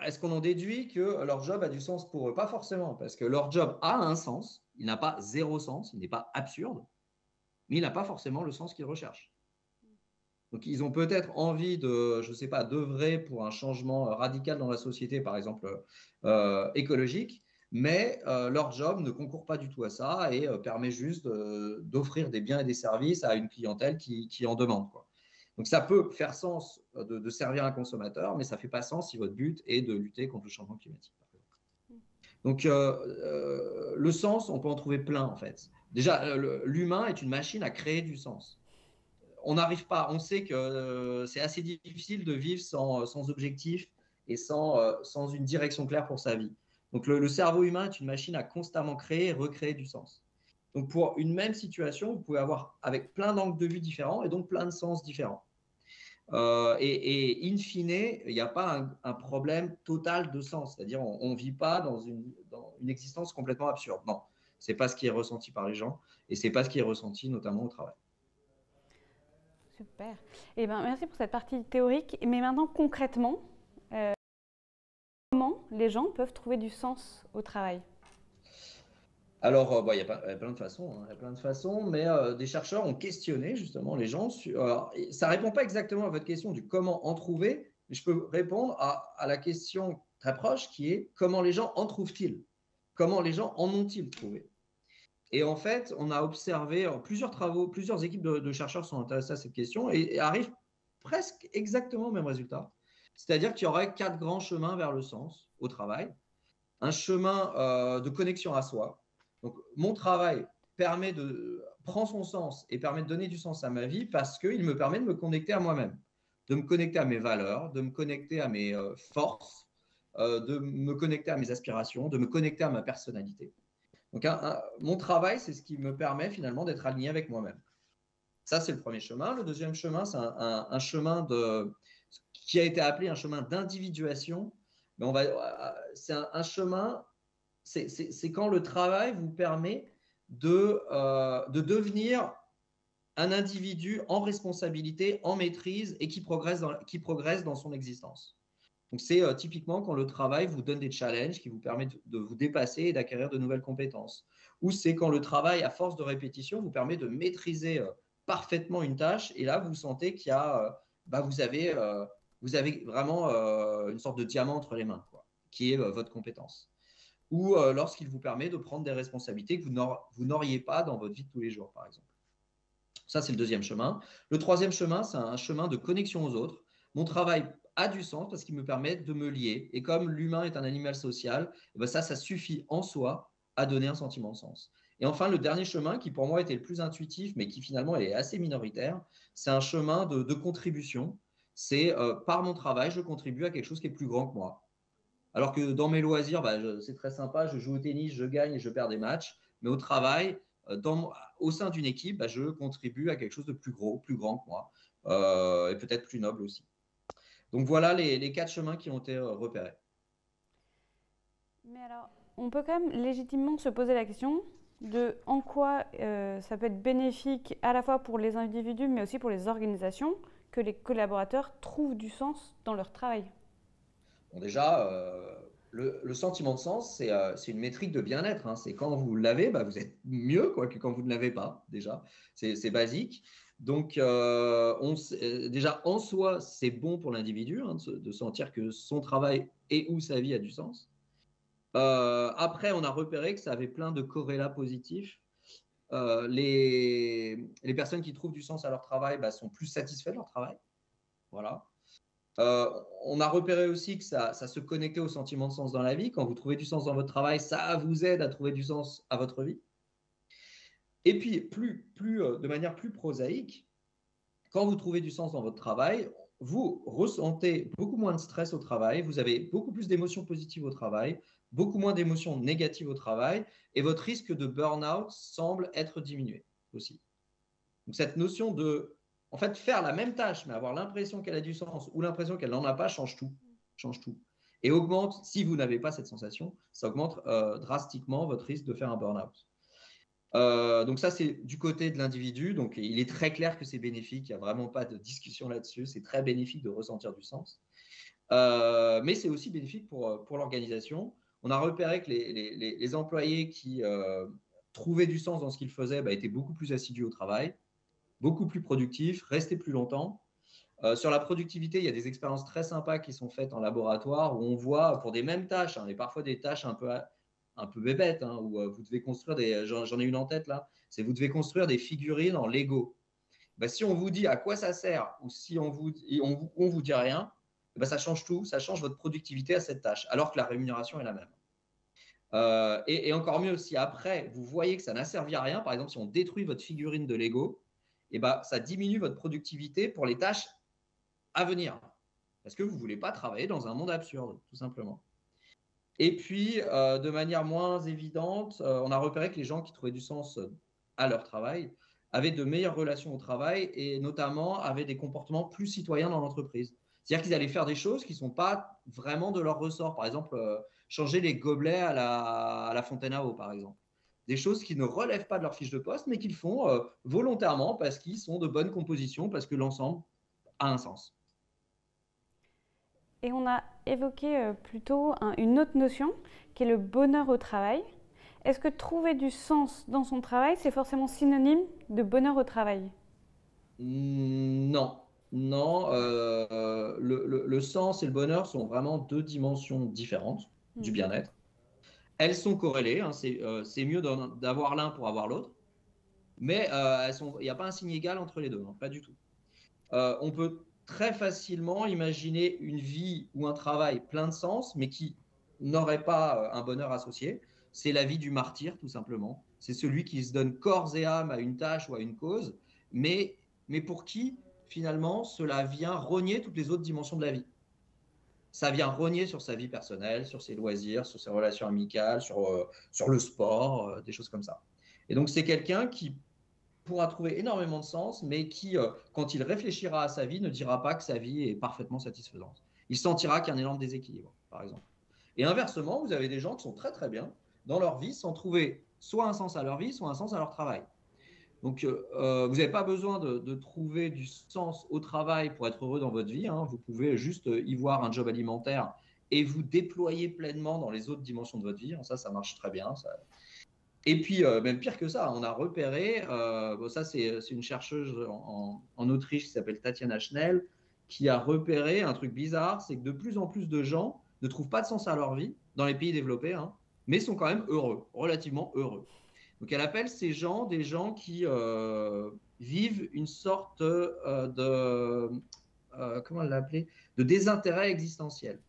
est-ce qu'on en déduit que leur job a du sens pour eux? Pas forcément, parce que leur job a un sens. Il n'a pas zéro sens, il n'est pas absurde, mais il n'a pas forcément le sens qu'ils recherchent. Donc, ils ont peut-être envie de, je ne sais pas, d'œuvrer pour un changement radical dans la société, par exemple écologique, mais leur job ne concourt pas du tout à ça et permet juste d'offrir des biens et des services à une clientèle qui en demande, quoi. Donc, ça peut faire sens de servir un consommateur, mais ça ne fait pas sens si votre but est de lutter contre le changement climatique. Donc, le sens, on peut en trouver plein, en fait. Déjà, l'humain est une machine à créer du sens. On n'arrive pas, on sait que c'est assez difficile de vivre sans objectif et sans une direction claire pour sa vie. Donc, le cerveau humain est une machine à constamment créer et recréer du sens. Donc, pour une même situation, vous pouvez avoir avec plein d'angles de vue différents et donc plein de sens différents. Et in fine, il n'y a pas un problème total de sens. C'est-à-dire, on ne vit pas dans une existence complètement absurde. Non, ce n'est pas ce qui est ressenti par les gens et ce n'est pas ce qui est ressenti notamment au travail. Super. Eh ben, merci pour cette partie théorique. Mais maintenant, concrètement, comment les gens peuvent trouver du sens au travail? Alors, il y a plein de façons, hein, il y a plein de façons, mais des chercheurs ont questionné justement les gens. Ça ne répond pas exactement à votre question du comment en trouver, mais je peux répondre à la question très proche qui est comment les gens en trouvent-ils? Comment les gens en ont-ils trouvé? Et en fait, on a observé plusieurs travaux, plusieurs équipes de chercheurs sont intéressées à cette question et arrivent presque exactement au même résultat. C'est-à-dire qu'il y aurait 4 grands chemins vers le sens au travail. Un chemin de connexion à soi. Donc, mon travail prend son sens et permet de donner du sens à ma vie parce qu'il me permet de me connecter à moi-même, de me connecter à mes valeurs, de me connecter à mes forces, de me connecter à mes aspirations, de me connecter à ma personnalité. Donc, mon travail, c'est ce qui me permet finalement d'être aligné avec moi-même. Ça, c'est le premier chemin. Le deuxième chemin, c'est un chemin qui a été appelé un chemin d'individuation. Mais c'est un chemin, c'est quand le travail vous permet de devenir un individu en responsabilité, en maîtrise et qui progresse dans son existence. Donc, c'est typiquement quand le travail vous donne des challenges qui vous permettent de vous dépasser et d'acquérir de nouvelles compétences. Ou c'est quand le travail, à force de répétition, vous permet de maîtriser parfaitement une tâche et là, vous sentez qu'il y a, vous avez vraiment une sorte de diamant entre les mains, quoi, qui est votre compétence. Ou lorsqu'il vous permet de prendre des responsabilités que vous n'auriez pas dans votre vie de tous les jours, par exemple. Ça, c'est le deuxième chemin. Le troisième chemin, c'est un chemin de connexion aux autres. Mon travail a du sens parce qu'il me permet de me lier. Et comme l'humain est un animal social, ça suffit en soi à donner un sentiment de sens. Et enfin, le dernier chemin, qui pour moi était le plus intuitif, mais qui finalement est assez minoritaire, c'est un chemin de contribution. C'est par mon travail, je contribue à quelque chose qui est plus grand que moi. Alors que dans mes loisirs, c'est très sympa, je joue au tennis, je gagne et je perds des matchs. Mais au travail, au sein d'une équipe, je contribue à quelque chose de plus gros, plus grand que moi, et peut-être plus noble aussi. Donc voilà les 4 chemins qui ont été repérés. Mais alors, on peut quand même légitimement se poser la question de en quoi ça peut être bénéfique à la fois pour les individus, mais aussi pour les organisations, que les collaborateurs trouvent du sens dans leur travail. Bon, déjà, le sentiment de sens, c'est une métrique de bien-être, hein. C'est quand vous l'avez, bah, vous êtes mieux quoi, que quand vous ne l'avez pas, déjà. C'est basique. Donc, déjà, en soi, c'est bon pour l'individu hein, de sentir que son travail et ou sa vie a du sens. Après, on a repéré que ça avait plein de corrélats positifs. Les personnes qui trouvent du sens à leur travail bah, sont plus satisfaits de leur travail. Voilà. On a repéré aussi que ça se connectait au sentiment de sens dans la vie. Quand vous trouvez du sens dans votre travail, ça vous aide à trouver du sens à votre vie. Et puis, de manière plus prosaïque, quand vous trouvez du sens dans votre travail, vous ressentez beaucoup moins de stress au travail, vous avez beaucoup plus d'émotions positives au travail, beaucoup moins d'émotions négatives au travail, et votre risque de burn-out semble être diminué aussi. Donc cette notion de, en fait, faire la même tâche, mais avoir l'impression qu'elle a du sens ou l'impression qu'elle n'en a pas, change tout. Change tout. Et augmente, si vous n'avez pas cette sensation, ça augmente drastiquement votre risque de faire un burn-out. Donc ça, c'est du côté de l'individu. Donc il est très clair que c'est bénéfique. Il n'y a vraiment pas de discussion là-dessus. C'est très bénéfique de ressentir du sens. Mais c'est aussi bénéfique pour l'organisation. On a repéré que les employés qui trouvaient du sens dans ce qu'ils faisaient bah, étaient beaucoup plus assidus au travail, beaucoup plus productifs, restaient plus longtemps. Sur la productivité, il y a des expériences très sympas qui sont faites en laboratoire où on voit pour des mêmes tâches, hein, et parfois des tâches un peu bébêtes, hein, où vous devez construire j'en ai une en tête là, c'est vous devez construire des figurines en Lego. Ben, si on vous dit à quoi ça sert ou si on vous dit rien, ben, ça change tout, ça change votre productivité à cette tâche, alors que la rémunération est la même. Et encore mieux, si après vous voyez que ça n'a servi à rien, par exemple si on détruit votre figurine de Lego, et ben, ça diminue votre productivité pour les tâches à venir, parce que vous ne voulez pas travailler dans un monde absurde, tout simplement. Et puis, de manière moins évidente, on a repéré que les gens qui trouvaient du sens à leur travail avaient de meilleures relations au travail et notamment avaient des comportements plus citoyens dans l'entreprise. C'est-à-dire qu'ils allaient faire des choses qui ne sont pas vraiment de leur ressort. Par exemple, changer les gobelets à la fontaine à eau, par exemple. Des choses qui ne relèvent pas de leur fiche de poste, mais qu'ils font volontairement parce qu'ils sont de bonne composition, parce que l'ensemble a un sens. Et on a évoqué plutôt une autre notion qui est le bonheur au travail. Est-ce que trouver du sens dans son travail, c'est forcément synonyme de bonheur au travail? Non, non. Le sens et le bonheur sont vraiment deux dimensions différentes du bien-être. Elles sont corrélées, hein, c'est mieux d'avoir l'un pour avoir l'autre, mais il n'y a pas un signe égal entre les deux, hein, pas du tout. On peut très facilement imaginer une vie ou un travail plein de sens, mais qui n'aurait pas un bonheur associé. C'est la vie du martyr, tout simplement. C'est celui qui se donne corps et âme à une tâche ou à une cause, mais pour qui, finalement, cela vient rogner toutes les autres dimensions de la vie. Ça vient rogner sur sa vie personnelle, sur ses loisirs, sur ses relations amicales, sur le sport, des choses comme ça. Et donc, c'est quelqu'un qui pourra trouver énormément de sens, mais qui, quand il réfléchira à sa vie, ne dira pas que sa vie est parfaitement satisfaisante. Il sentira qu'il y a un énorme déséquilibre, par exemple. Et inversement, vous avez des gens qui sont très très bien dans leur vie sans trouver soit un sens à leur vie, soit un sens à leur travail. Donc, vous n'avez pas besoin de trouver du sens au travail pour être heureux dans votre vie, hein. Vous pouvez juste y voir un job alimentaire et vous déployer pleinement dans les autres dimensions de votre vie. Ça marche très bien. Et puis, même pire que ça, on a repéré, ça c'est une chercheuse en Autriche qui s'appelle Tatiana Schnell, qui a repéré un truc bizarre, c'est que de plus en plus de gens ne trouvent pas de sens à leur vie dans les pays développés, hein, mais sont quand même heureux, relativement heureux. Donc elle appelle ces gens des gens qui vivent une sorte comment elle l'a appelé, de désintérêt existentiel.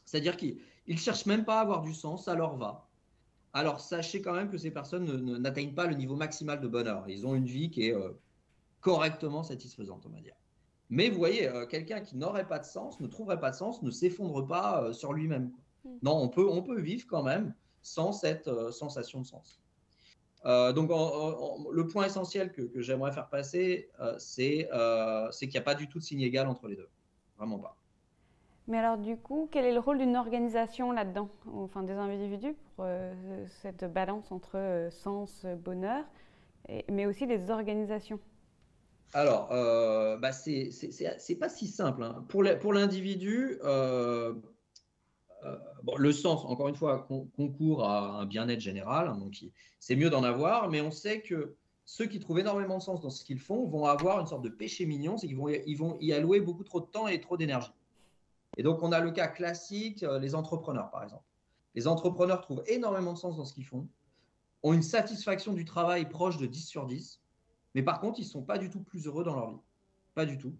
C'est-à-dire qu'ils ne cherchent même pas à avoir du sens, ça leur va. Alors, sachez quand même que ces personnes n'atteignent pas le niveau maximal de bonheur. Ils ont une vie qui est correctement satisfaisante, on va dire. Mais vous voyez, quelqu'un qui n'aurait pas de sens, ne trouverait pas de sens, ne s'effondre pas sur lui-même. Non, on peut vivre quand même sans cette sensation de sens. Donc, le point essentiel que j'aimerais faire passer, c'est qu'il n'y a pas du tout de signe égal entre les deux. Vraiment pas. Mais alors du coup, quel est le rôle d'une organisation là-dedans, enfin des individus, pour cette balance entre sens, bonheur, mais aussi les organisations? Alors, c'est pas si simple, hein. Pour l'individu, bon, le sens, encore une fois, concourt à un bien-être général, hein, donc c'est mieux d'en avoir, mais on sait que ceux qui trouvent énormément de sens dans ce qu'ils font vont avoir une sorte de péché mignon, c'est qu'ils vont y allouer beaucoup trop de temps et trop d'énergie. Et donc, on a le cas classique, les entrepreneurs, par exemple. Les entrepreneurs trouvent énormément de sens dans ce qu'ils font, ont une satisfaction du travail proche de 10 sur 10, mais par contre, ils ne sont pas du tout plus heureux dans leur vie. Pas du tout.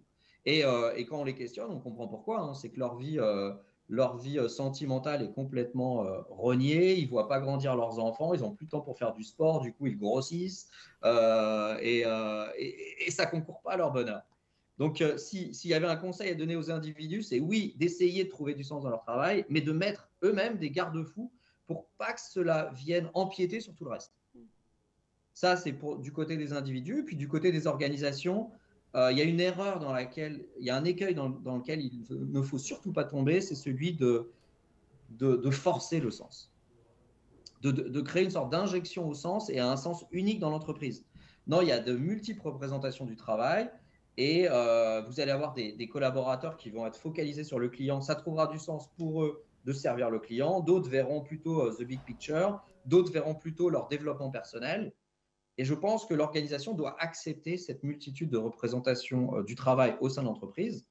Et quand on les questionne, on comprend pourquoi. Hein, c'est que leur vie sentimentale est complètement reniée. Ils ne voient pas grandir leurs enfants. Ils n'ont plus de temps pour faire du sport. Du coup, ils grossissent. Et ça ne concourt pas à leur bonheur. Donc, s'il y avait un conseil à donner aux individus, c'est oui, d'essayer de trouver du sens dans leur travail, mais de mettre eux-mêmes des garde-fous pour pas que cela vienne empiéter sur tout le reste. Ça, c'est du côté des individus. Puis du côté des organisations, il y a une erreur il y a un écueil dans lequel il ne faut surtout pas tomber, c'est celui de forcer le sens, de créer une sorte d'injection au sens et à un sens unique dans l'entreprise. Non, il y a de multiples représentations du travail et vous allez avoir des collaborateurs qui vont être focalisés sur le client. Ça trouvera du sens pour eux de servir le client. D'autres verront plutôt the big picture. D'autres verront plutôt leur développement personnel. Et je pense que l'organisation doit accepter cette multitude de représentations du travail au sein de l'entreprise.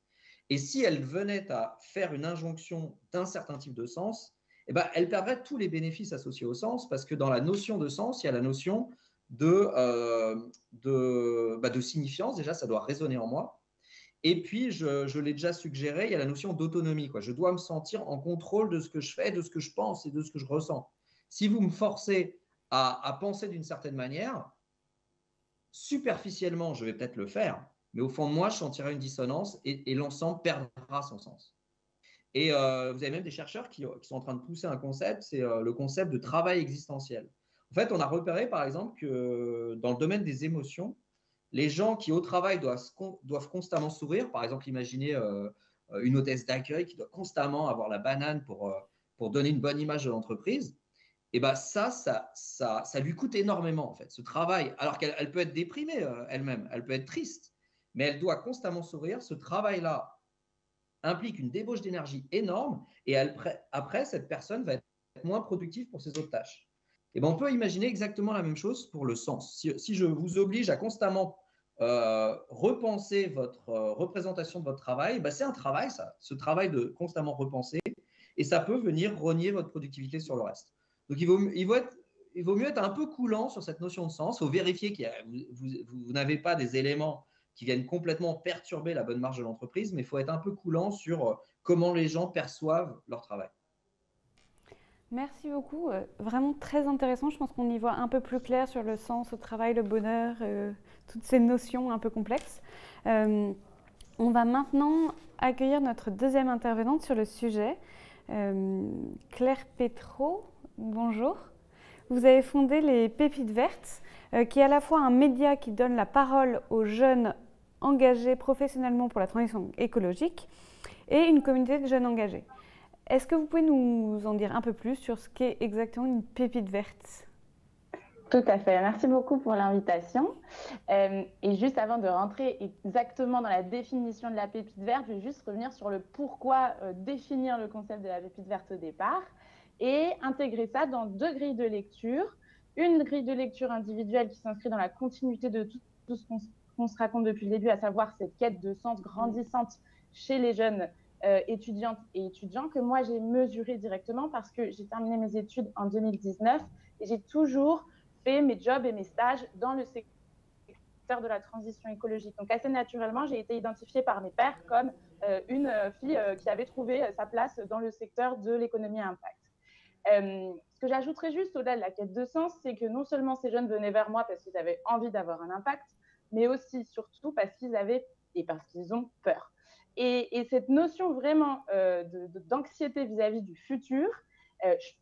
Et si elle venait à faire une injonction d'un certain type de sens, eh ben, elle perdrait tous les bénéfices associés au sens, parce que dans la notion de sens, il y a la notion de signifiance. Déjà, ça doit résonner en moi. Et puis, je l'ai déjà suggéré, il y a la notion d'autonomie, quoi. Je dois me sentir en contrôle de ce que je fais, de ce que je pense et de ce que je ressens. Si vous me forcez à penser d'une certaine manière, superficiellement, je vais peut-être le faire, mais au fond de moi, je sentirai une dissonance et l'ensemble perdra son sens. Et vous avez même des chercheurs qui sont en train de pousser un concept, c'est le concept de travail existentiel. En fait, on a repéré, par exemple, que dans le domaine des émotions, les gens qui, au travail, doivent constamment sourire, par exemple, imaginez une hôtesse d'accueil qui doit constamment avoir la banane pour donner une bonne image de l'entreprise, et ben ça lui coûte énormément, en fait, ce travail. Alors qu'elle peut être déprimée elle-même, elle peut être triste, mais elle doit constamment sourire. Ce travail-là implique une débauche d'énergie énorme et après, cette personne va être moins productive pour ses autres tâches. Et ben, on peut imaginer exactement la même chose pour le sens. Si je vous oblige à constamment repenser votre représentation de votre travail, ben c'est un travail, ça, ce travail de constamment repenser, et ça peut venir rogner votre productivité sur le reste. Donc, il vaut mieux être un peu coulant sur cette notion de sens. Il faut vérifier que vous n'avez pas des éléments qui viennent complètement perturber la bonne marche de l'entreprise, mais il faut être un peu coulant sur comment les gens perçoivent leur travail. Merci beaucoup, vraiment très intéressant. Je pense qu'on y voit un peu plus clair sur le sens au travail, le bonheur, toutes ces notions un peu complexes. On va maintenant accueillir notre deuxième intervenante sur le sujet, Claire Pétraud. Bonjour. Vous avez fondé les Pépites Vertes, qui est à la fois un média qui donne la parole aux jeunes engagés professionnellement pour la transition écologique et une communauté de jeunes engagés. Est-ce que vous pouvez nous en dire un peu plus sur ce qu'est exactement une pépite verte ? Tout à fait. Merci beaucoup pour l'invitation. Et juste avant de rentrer exactement dans la définition de la pépite verte, je vais juste revenir sur le pourquoi définir le concept de la pépite verte au départ et intégrer ça dans deux grilles de lecture. Une grille de lecture individuelle qui s'inscrit dans la continuité de tout ce qu'on se raconte depuis le début, à savoir cette quête de sens grandissante chez les jeunes étudiantes et étudiants que moi j'ai mesuré directement parce que j'ai terminé mes études en 2019 et j'ai toujours fait mes jobs et mes stages dans le secteur de la transition écologique. Donc assez naturellement, j'ai été identifiée par mes pairs comme une fille qui avait trouvé sa place dans le secteur de l'économie à impact. Ce que j'ajouterais juste au-delà de la quête de sens, c'est que non seulement ces jeunes venaient vers moi parce qu'ils avaient envie d'avoir un impact, mais aussi, surtout, parce qu'ils avaient et parce qu'ils ont peur. Et cette notion vraiment d'anxiété vis-à-vis du futur,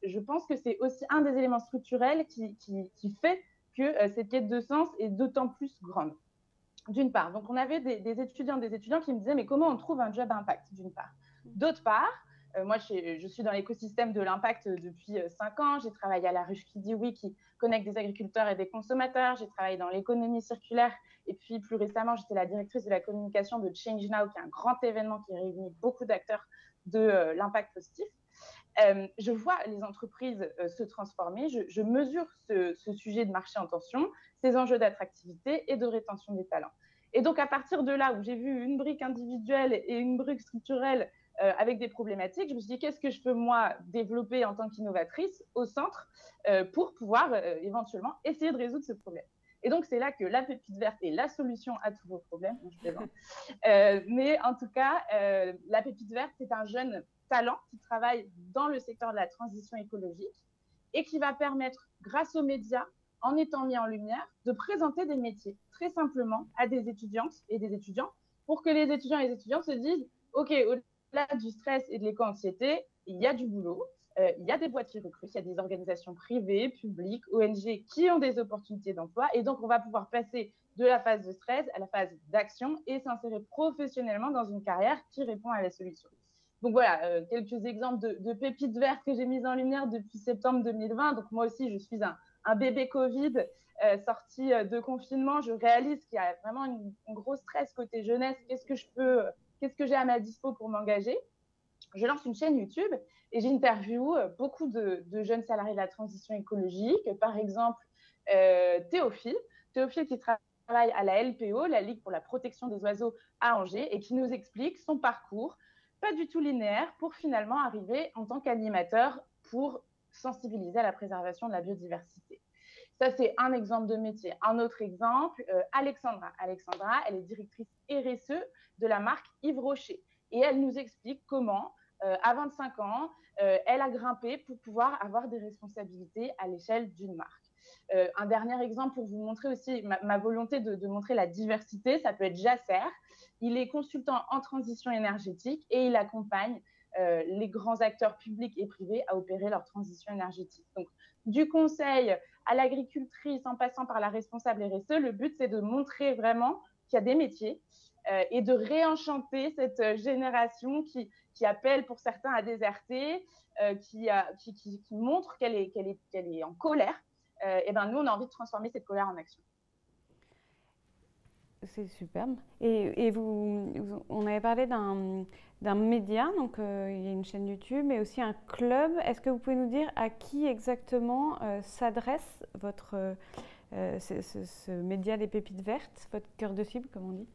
je pense que c'est aussi un des éléments structurels qui fait que cette quête de sens est d'autant plus grande. D'une part, donc on avait des étudiants qui me disaient mais comment on trouve un job impact, d'une part. D'autre part, moi je suis dans l'écosystème de l'impact depuis 5 ans, j'ai travaillé à la ruche qui dit oui, qui connecte des agriculteurs et des consommateurs, j'ai travaillé dans l'économie circulaire et puis plus récemment j'étais la directrice de la communication de Change Now, qui est un grand événement qui réunit beaucoup d'acteurs de l'impact positif. je vois les entreprises se transformer, je mesure ce sujet de marché en tension, ces enjeux d'attractivité et de rétention des talents. Et donc, à partir de là où j'ai vu une brique individuelle et une brique structurelle avec des problématiques, je me suis dit, qu'est-ce que je peux, moi, développer en tant qu'innovatrice au centre pour pouvoir éventuellement essayer de résoudre ce problème. Et donc, c'est là que la pépite verte est la solution à tous vos problèmes. Je plaisante. Mais en tout cas, la pépite verte, c'est un jeune talent qui travaille dans le secteur de la transition écologique et qui va permettre, grâce aux médias, en étant mis en lumière, de présenter des métiers très simplement à des étudiantes et des étudiants pour que les étudiants et les étudiantes se disent « Ok, au-delà du stress et de l'éco-anxiété, il y a du boulot, il y a des boîtes qui recrutent, il y a des organisations privées, publiques, ONG qui ont des opportunités d'emploi et donc on va pouvoir passer de la phase de stress à la phase d'action et s'insérer professionnellement dans une carrière qui répond à la solution. » Donc voilà, quelques exemples de pépites vertes que j'ai mises en lumière depuis septembre 2020. Donc moi aussi, je suis un bébé Covid sorti de confinement. Je réalise qu'il y a vraiment un gros stress côté jeunesse. Qu'est-ce que j'ai à ma dispo pour m'engager? Je lance une chaîne YouTube et j'interviewe beaucoup de jeunes salariés de la transition écologique. Par exemple, Théophile qui travaille à la LPO, la Ligue pour la protection des oiseaux à Angers, et qui nous explique son parcours pas du tout linéaire pour finalement arriver en tant qu'animateur pour sensibiliser à la préservation de la biodiversité. Ça, c'est un exemple de métier. Un autre exemple, Alexandra. Alexandra, elle est directrice RSE de la marque Yves Rocher. Et elle nous explique comment, à 25 ans, elle a grimpé pour pouvoir avoir des responsabilités à l'échelle d'une marque. Un dernier exemple pour vous montrer aussi ma volonté de montrer la diversité, ça peut être Jasser. Il est consultant en transition énergétique et il accompagne les grands acteurs publics et privés à opérer leur transition énergétique. Donc, du conseil à l'agricultrice en passant par la responsable RSE, le but, c'est de montrer vraiment qu'il y a des métiers et de réenchanter cette génération qui appelle pour certains à déserter, qui montre qu'elle est en colère. Et ben nous, on a envie de transformer cette colère en action. C'est superbe. Et on avait parlé d'un média, donc il y a une chaîne YouTube, mais aussi un club. Est-ce que vous pouvez nous dire à qui exactement s'adresse ce média des pépites vertes, votre cœur de cible, comme on dit?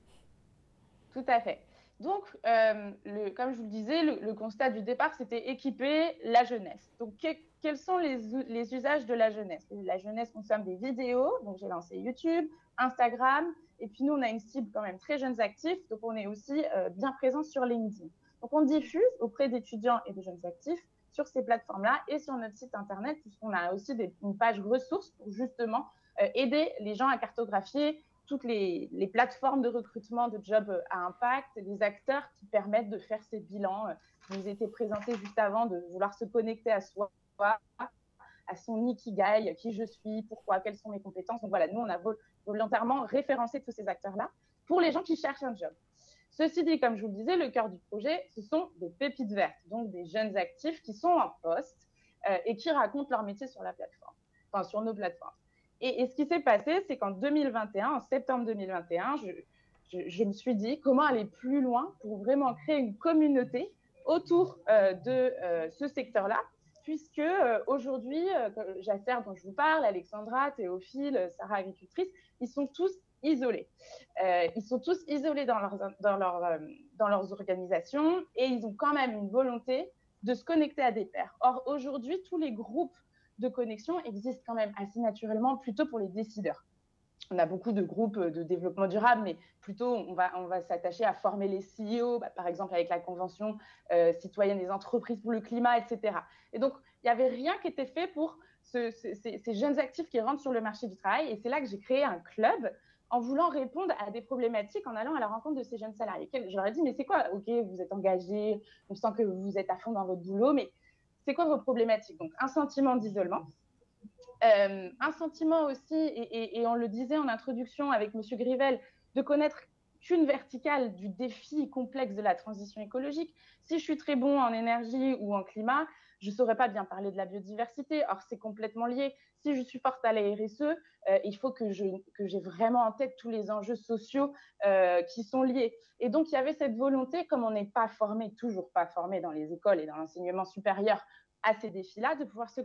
Tout à fait. Donc, comme je vous le disais, le constat du départ, c'était équiper la jeunesse. Donc, quels sont les usages de la jeunesse? La jeunesse consomme des vidéos, donc j'ai lancé YouTube, Instagram, et puis nous, on a une cible quand même très jeunes actifs, donc on est aussi bien présent sur LinkedIn. Donc, on diffuse auprès d'étudiants et de jeunes actifs sur ces plateformes-là et sur notre site internet, puisqu'on a aussi une page ressources pour justement aider les gens à cartographier toutes les plateformes de recrutement de jobs à impact, les acteurs qui permettent de faire ces bilans qui nous étaient présentés juste avant, de vouloir se connecter à soi, à son ikigai, qui je suis, pourquoi, quelles sont mes compétences. Donc voilà, nous, on a volontairement référencé tous ces acteurs-là pour les gens qui cherchent un job. Ceci dit, comme je vous le disais, le cœur du projet, ce sont des pépites vertes, donc des jeunes actifs qui sont en poste et qui racontent leur métier sur la plateforme, enfin sur nos plateformes. Et ce qui s'est passé, c'est qu'en 2021, en septembre 2021, je me suis dit comment aller plus loin pour vraiment créer une communauté autour de ce secteur-là, puisque aujourd'hui, Jasser dont je vous parle, Alexandra, Théophile, Sarah agricultrice, ils sont tous isolés. Ils sont tous isolés dans leurs organisations et ils ont quand même une volonté de se connecter à des pairs. Or, aujourd'hui, tous les groupes de connexion existent quand même assez naturellement, plutôt pour les décideurs. On a beaucoup de groupes de développement durable, mais plutôt on va s'attacher à former les CEO, par exemple avec la Convention citoyenne des entreprises pour le climat, etc. Et donc, il n'y avait rien qui était fait pour ces jeunes actifs qui rentrent sur le marché du travail. Et c'est là que j'ai créé un club en voulant répondre à des problématiques, en allant à la rencontre de ces jeunes salariés. Je leur ai dit, mais c'est quoi? Ok, vous êtes engagés, on sent que vous êtes à fond dans votre boulot, mais c'est quoi vos problématiques? Donc, un sentiment d'isolement. Un sentiment aussi, et on le disait en introduction avec M. Grivel, de connaître qu'une verticale du défi complexe de la transition écologique. Si je suis très bon en énergie ou en climat, je ne saurais pas bien parler de la biodiversité. Or, c'est complètement lié. Si je suis forte à la RSE, il faut que j'ai vraiment en tête tous les enjeux sociaux qui sont liés. Et donc, il y avait cette volonté, comme on n'est pas formé, toujours pas formé dans les écoles et dans l'enseignement supérieur à ces défis-là, de pouvoir se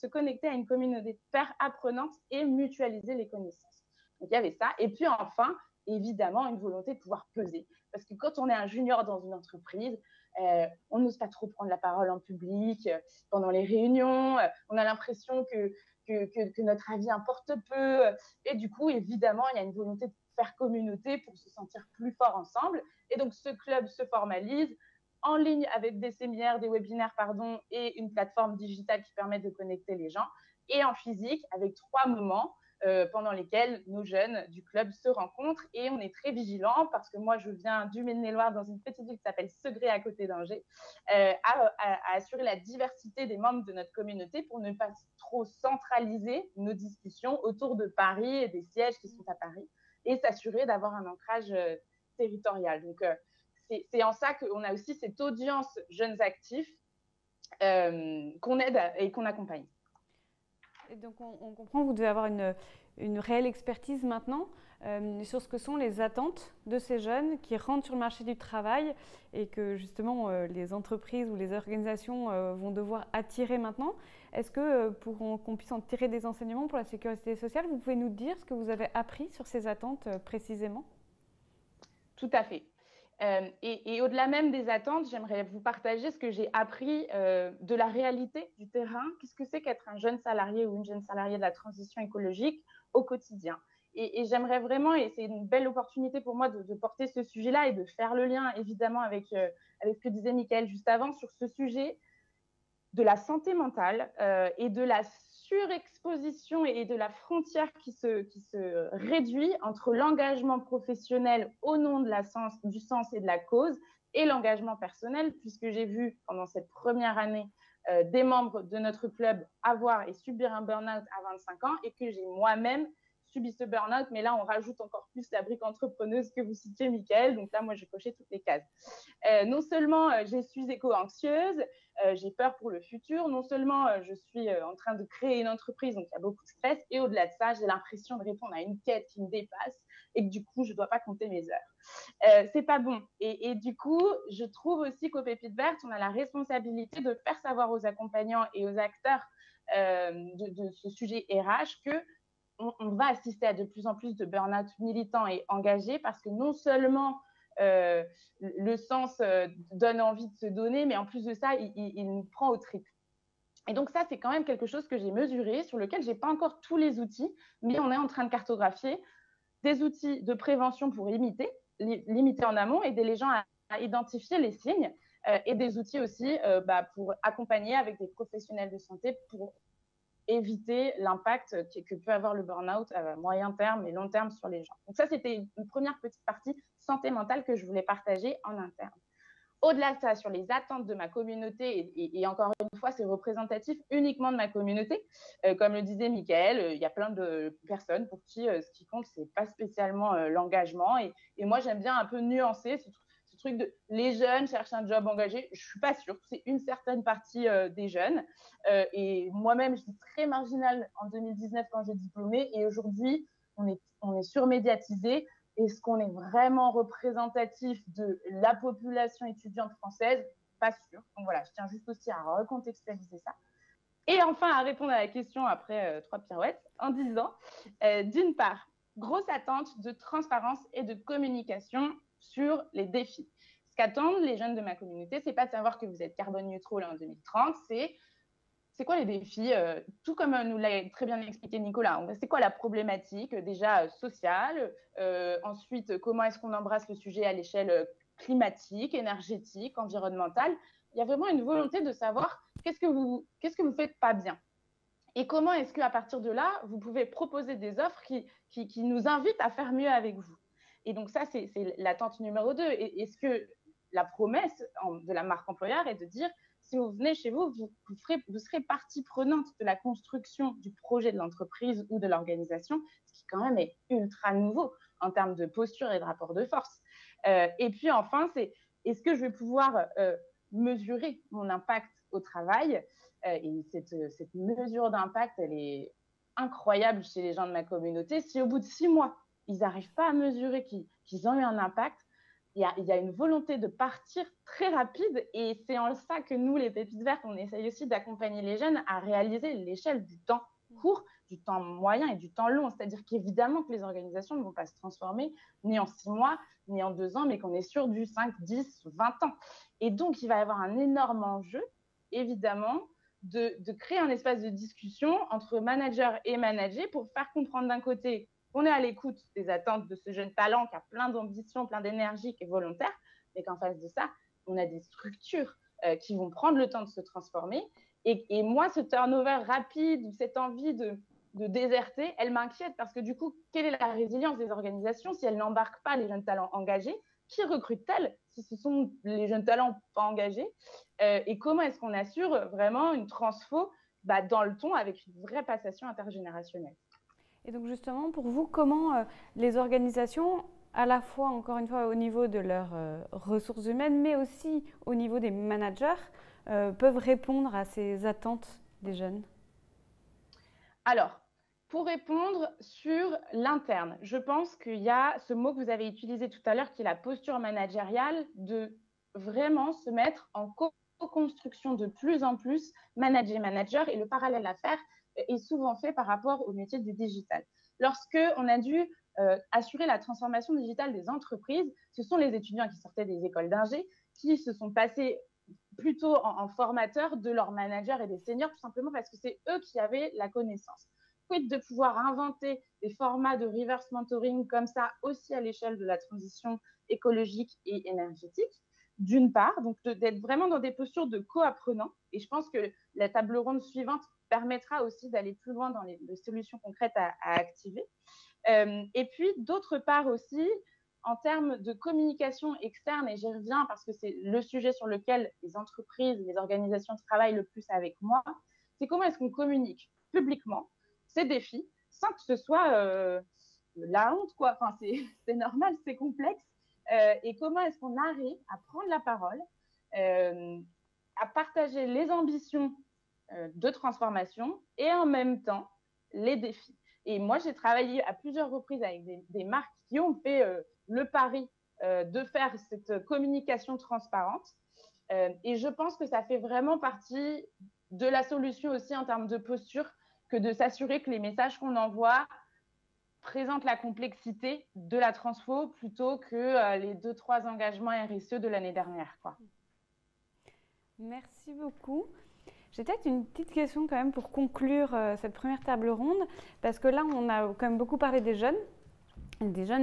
connecter à une communauté de pairs apprenantes et mutualiser les connaissances. Donc, il y avait ça. Et puis, enfin, évidemment, une volonté de pouvoir peser. Parce que quand on est un junior dans une entreprise, on n'ose pas trop prendre la parole en public, pendant les réunions, on a l'impression que notre avis importe peu. Et du coup, évidemment, il y a une volonté de faire communauté pour se sentir plus fort ensemble. Et donc, ce club se formalise en ligne avec des séminaires, des webinaires, et une plateforme digitale qui permet de connecter les gens, et en physique avec 3 moments pendant lesquels nos jeunes du club se rencontrent. Et on est très vigilants parce que moi, je viens du Maine-et-Loire, dans une petite ville qui s'appelle Segré à côté d'Angers, à assurer la diversité des membres de notre communauté pour ne pas trop centraliser nos discussions autour de Paris et des sièges qui sont à Paris, et s'assurer d'avoir un ancrage territorial. Donc, c'est en ça qu'on a aussi cette audience jeunes actifs qu'on aide et qu'on accompagne. Et donc on comprend que vous devez avoir une réelle expertise maintenant sur ce que sont les attentes de ces jeunes qui rentrent sur le marché du travail et que justement les entreprises ou les organisations vont devoir attirer maintenant. Est-ce que pour qu'on puisse en tirer des enseignements pour la sécurité sociale, vous pouvez nous dire ce que vous avez appris sur ces attentes précisément? Tout à fait. Et au-delà même des attentes, j'aimerais vous partager ce que j'ai appris de la réalité du terrain. Qu'est-ce que c'est qu'être un jeune salarié ou une jeune salariée de la transition écologique au quotidien? Et j'aimerais vraiment, et c'est une belle opportunité pour moi de porter ce sujet-là et de faire le lien évidemment avec ce que disait Mickaël juste avant sur ce sujet de la santé mentale et de la surexposition et de la frontière qui se réduit entre l'engagement professionnel au nom de du sens et de la cause et l'engagement personnel, puisque j'ai vu pendant cette première année des membres de notre club avoir et subir un burn-out à 25 ans et que j'ai moi-même subi ce burn-out, mais là on rajoute encore plus la brique entrepreneuse que vous citiez, Mickaël, donc là moi j'ai coché toutes les cases. Non seulement je suis éco-anxieuse, j'ai peur pour le futur, non seulement je suis en train de créer une entreprise, donc il y a beaucoup de stress, et au-delà de ça, j'ai l'impression de répondre à une quête qui me dépasse et que du coup, je ne dois pas compter mes heures. C'est pas bon. Et du coup, je trouve aussi qu'au Pépites Vertes, on a la responsabilité de faire savoir aux accompagnants et aux acteurs de ce sujet RH que on va assister à de plus en plus de burn-out militants et engagés parce que non seulement le sens donne envie de se donner, mais en plus de ça, il nous prend aux tripes. Et donc ça, c'est quand même quelque chose que j'ai mesuré, sur lequel je n'ai pas encore tous les outils, mais on est en train de cartographier des outils de prévention pour limiter en amont, aider les gens à identifier les signes, et des outils aussi pour accompagner avec des professionnels de santé pour éviter l'impact que peut avoir le burn-out à moyen terme et long terme sur les gens. Donc ça, c'était une première petite partie santé mentale que je voulais partager en interne. Au-delà de ça, sur les attentes de ma communauté, et encore une fois, c'est représentatif uniquement de ma communauté. Comme le disait Mickaël, il y a plein de personnes pour qui ce qui compte, c'est pas spécialement l'engagement. Et moi, j'aime bien un peu nuancer ce truc de les jeunes cherchent un job engagé. Je suis pas sûre. C'est une certaine partie des jeunes. Et moi-même, je suis très marginale en 2019 quand j'ai diplômé. Et aujourd'hui, on est surmédiatisé. Est-ce qu'on est vraiment représentatif de la population étudiante française? Pas sûr. Donc voilà, je tiens juste aussi à recontextualiser ça. Et enfin, à répondre à la question après 3 pirouettes, en disant, d'une part, grosse attente de transparence et de communication sur les défis. Ce qu'attendent les jeunes de ma communauté, c'est pas de savoir que vous êtes carbone neutral en 2030, c'est quoi les défis, tout comme nous l'a très bien expliqué Nicolas. C'est quoi la problématique déjà sociale, ensuite comment est-ce qu'on embrasse le sujet à l'échelle climatique, énergétique, environnementale. Il y a vraiment une volonté de savoir qu'est-ce que vous faites pas bien. Et comment est-ce qu'à partir de là, vous pouvez proposer des offres qui nous invitent à faire mieux avec vous. Et donc ça, c'est l'attente numéro 2. Et est-ce que la promesse de la marque employeur est de dire si vous venez chez vous, vous serez partie prenante de la construction du projet de l'entreprise ou de l'organisation, ce qui quand même est ultra nouveau en termes de posture et de rapport de force. Et puis enfin, c'est est-ce que je vais pouvoir mesurer mon impact au travail, et cette mesure d'impact, elle est incroyable chez les gens de ma communauté. Si au bout de 6 mois, ils n'arrivent pas à mesurer qu'ils ont eu un impact, il y a une volonté de partir très rapide et c'est en ça que nous, les pépites vertes, on essaye aussi d'accompagner les jeunes à réaliser l'échelle du temps court, du temps moyen et du temps long. C'est-à-dire qu'évidemment que les organisations ne vont pas se transformer ni en 6 mois, ni en 2 ans, mais qu'on est sur du 5, 10, 20 ans. Et donc, il va y avoir un énorme enjeu, évidemment, de créer un espace de discussion entre manager et manager pour faire comprendre d'un côté qu'on est à l'écoute des attentes de ce jeune talent qui a plein d'ambition, plein d'énergie, qui est volontaire, mais qu'en face de ça, on a des structures qui vont prendre le temps de se transformer. Et moi, ce turnover rapide ou cette envie de déserter, elle m'inquiète parce que du coup, quelle est la résilience des organisations si elles n'embarquent pas les jeunes talents engagés? Qui recrute-t-elle si ce sont les jeunes talents pas engagés? Et comment est-ce qu'on assure vraiment une transfo dans le ton avec une vraie passation intergénérationnelle? Et donc justement, pour vous, comment les organisations, à la fois, encore une fois, au niveau de leurs ressources humaines, mais aussi au niveau des managers, peuvent répondre à ces attentes des jeunes? Alors, pour répondre sur l'interne, je pense qu'il y a ce mot que vous avez utilisé tout à l'heure, qui est la posture managériale, de vraiment se mettre en co-construction de plus en plus manager. Et le parallèle à faire est souvent fait par rapport au métier du digital. Lorsqu'on a dû assurer la transformation digitale des entreprises, ce sont les étudiants qui sortaient des écoles d'ingé qui se sont passés plutôt en formateur de leurs managers et des seniors, tout simplement parce que c'est eux qui avaient la connaissance. Quid de pouvoir inventer des formats de reverse mentoring comme ça aussi à l'échelle de la transition écologique et énergétique, d'une part, donc d'être vraiment dans des postures de co-apprenants. Et je pense que la table ronde suivante permettra aussi d'aller plus loin dans les solutions concrètes à activer. Et puis, d'autre part aussi, en termes de communication externe, et j'y reviens parce que c'est le sujet sur lequel les entreprises, les organisations travaillent le plus avec moi, c'est comment est-ce qu'on communique publiquement ces défis sans que ce soit la honte, quoi. Enfin, c'est normal, c'est complexe. Et comment est-ce qu'on arrive à prendre la parole, à partager les ambitions de transformation et en même temps les défis. Et moi, j'ai travaillé à plusieurs reprises avec des marques qui ont fait le pari de faire cette communication transparente. Et je pense que ça fait vraiment partie de la solution aussi en termes de posture, que de s'assurer que les messages qu'on envoie présentent la complexité de la transfo plutôt que les 2-3 engagements RSE de l'année dernière, quoi. Merci beaucoup. J'ai peut-être une petite question quand même pour conclure cette première table ronde, parce que là, on a quand même beaucoup parlé des jeunes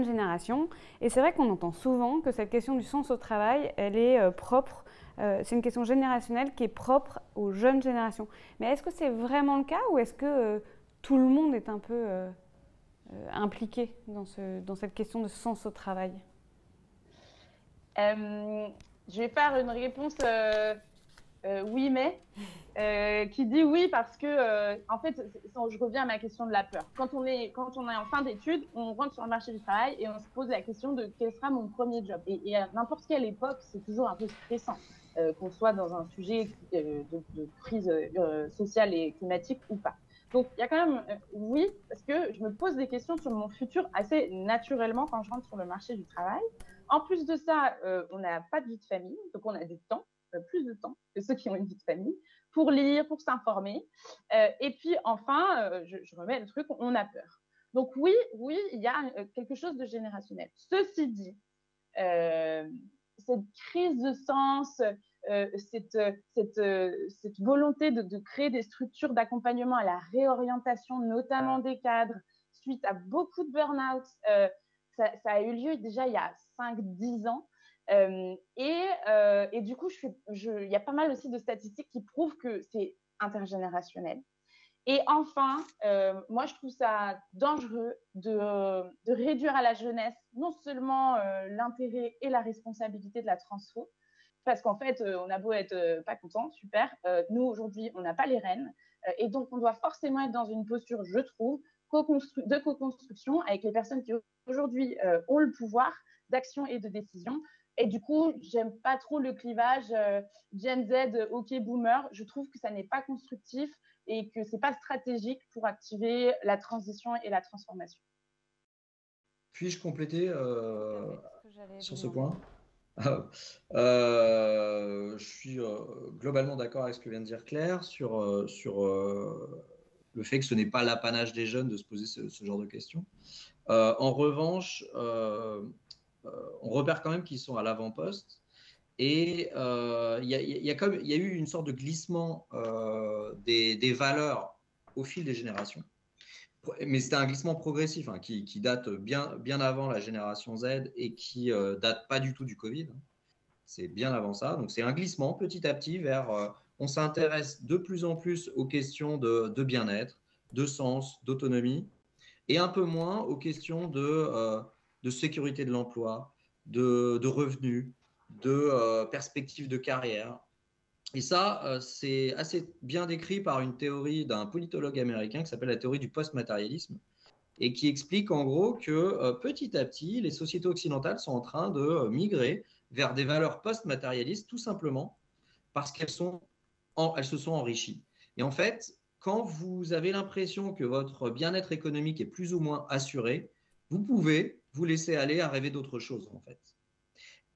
générations, et c'est vrai qu'on entend souvent que cette question du sens au travail, elle est propre, c'est une question générationnelle qui est propre aux jeunes générations. Mais est-ce que c'est vraiment le cas, ou est-ce que tout le monde est un peu impliqué dans cette question de sens au travail? Je vais faire une réponse oui, mais qui dit oui parce que, en fait, je reviens à ma question de la peur. Quand on est en fin d'études, on rentre sur le marché du travail et on se pose la question de quel sera mon premier job. Et à n'importe quelle époque, c'est toujours un peu stressant, qu'on soit dans un sujet de crise sociale et climatique ou pas. Donc, il y a quand même, oui, parce que je me pose des questions sur mon futur assez naturellement quand je rentre sur le marché du travail. En plus de ça, on n'a pas de vie de famille, donc on a du temps, plus de temps que ceux qui ont une vie de famille, pour lire, pour s'informer. Et puis enfin, je remets le truc, on a peur. Donc oui, il y a quelque chose de générationnel. Ceci dit, cette crise de sens, cette volonté de créer des structures d'accompagnement à la réorientation, notamment des cadres, suite à beaucoup de burn-out, ça a eu lieu déjà il y a 5-10 ans. Et du coup, il y a pas mal aussi de statistiques qui prouvent que c'est intergénérationnel. Et enfin, moi, je trouve ça dangereux de réduire à la jeunesse non seulement l'intérêt et la responsabilité de la transfo, parce qu'en fait, on a beau être pas content, super. Nous, aujourd'hui, on n'a pas les rênes. Et donc, on doit forcément être dans une posture, je trouve, de co-construction avec les personnes qui aujourd'hui ont le pouvoir d'action et de décision. Et du coup, j'aime pas trop le clivage Gen Z, OK boomer. Je trouve que ça n'est pas constructif et que c'est pas stratégique pour activer la transition et la transformation. Puis-je compléter sur ce point? Je suis globalement d'accord avec ce que vient de dire Claire sur, le fait que ce n'est pas l'apanage des jeunes de se poser ce genre de questions. En revanche, on repère quand même qu'ils sont à l'avant-poste. Et il y a eu une sorte de glissement des valeurs au fil des générations. Mais c'était un glissement progressif hein, qui date bien avant la génération Z et qui date pas du tout du Covid. C'est bien avant ça. Donc c'est un glissement petit à petit vers… on s'intéresse de plus en plus aux questions de bien-être, de sens, d'autonomie, et un peu moins aux questions de sécurité de l'emploi, de revenus, de perspectives de carrière. Et ça, c'est assez bien décrit par une théorie d'un politologue américain qui s'appelle la théorie du post-matérialisme et qui explique en gros que petit à petit, les sociétés occidentales sont en train de migrer vers des valeurs post-matérialistes tout simplement parce qu'elles se sont enrichies. Et en fait, quand vous avez l'impression que votre bien-être économique est plus ou moins assuré, vous pouvez vous laisser aller à rêver d'autre chose en fait.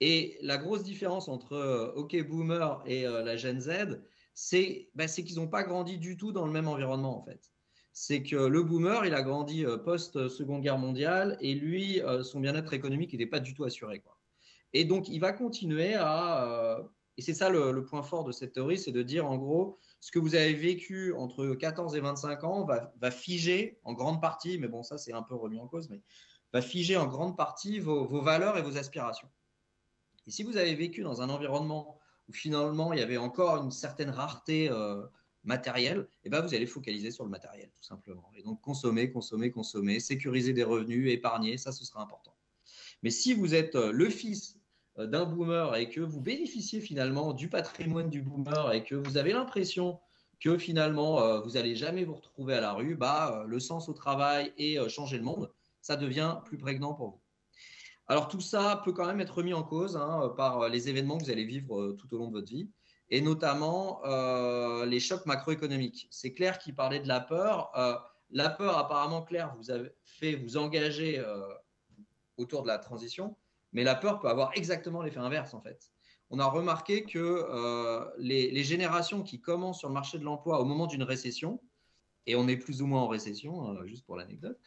Et la grosse différence entre OK Boomer et la Gen Z, c'est qu'ils n'ont pas grandi du tout dans le même environnement en fait. C'est que le Boomer, il a grandi post-Seconde Guerre mondiale et lui, son bien-être économique n'était pas du tout assuré, quoi. Et donc, il va continuer et c'est ça le point fort de cette théorie, c'est de dire en gros, ce que vous avez vécu entre 14 et 25 ans va figer en grande partie, mais bon, ça c'est un peu remis en cause, mais va figer en grande partie vos valeurs et vos aspirations. Et si vous avez vécu dans un environnement où finalement il y avait encore une certaine rareté matérielle, et ben vous allez focaliser sur le matériel tout simplement. Et donc consommer, sécuriser des revenus, épargner, ça ce sera important. Mais si vous êtes le fils d'un boomer et que vous bénéficiez finalement du patrimoine du boomer et que vous avez l'impression que finalement vous n'allez jamais vous retrouver à la rue, le sens au travail et changer le monde, ça devient plus prégnant pour vous. Alors tout ça peut quand même être remis en cause par les événements que vous allez vivre tout au long de votre vie, et notamment les chocs macroéconomiques. C'est Claire qui parlait de la peur. La peur, apparemment, Claire, vous avez fait vous engager autour de la transition, mais la peur peut avoir exactement l'effet inverse en fait. On a remarqué que les générations qui commencent sur le marché de l'emploi au moment d'une récession, et on est plus ou moins en récession, juste pour l'anecdote,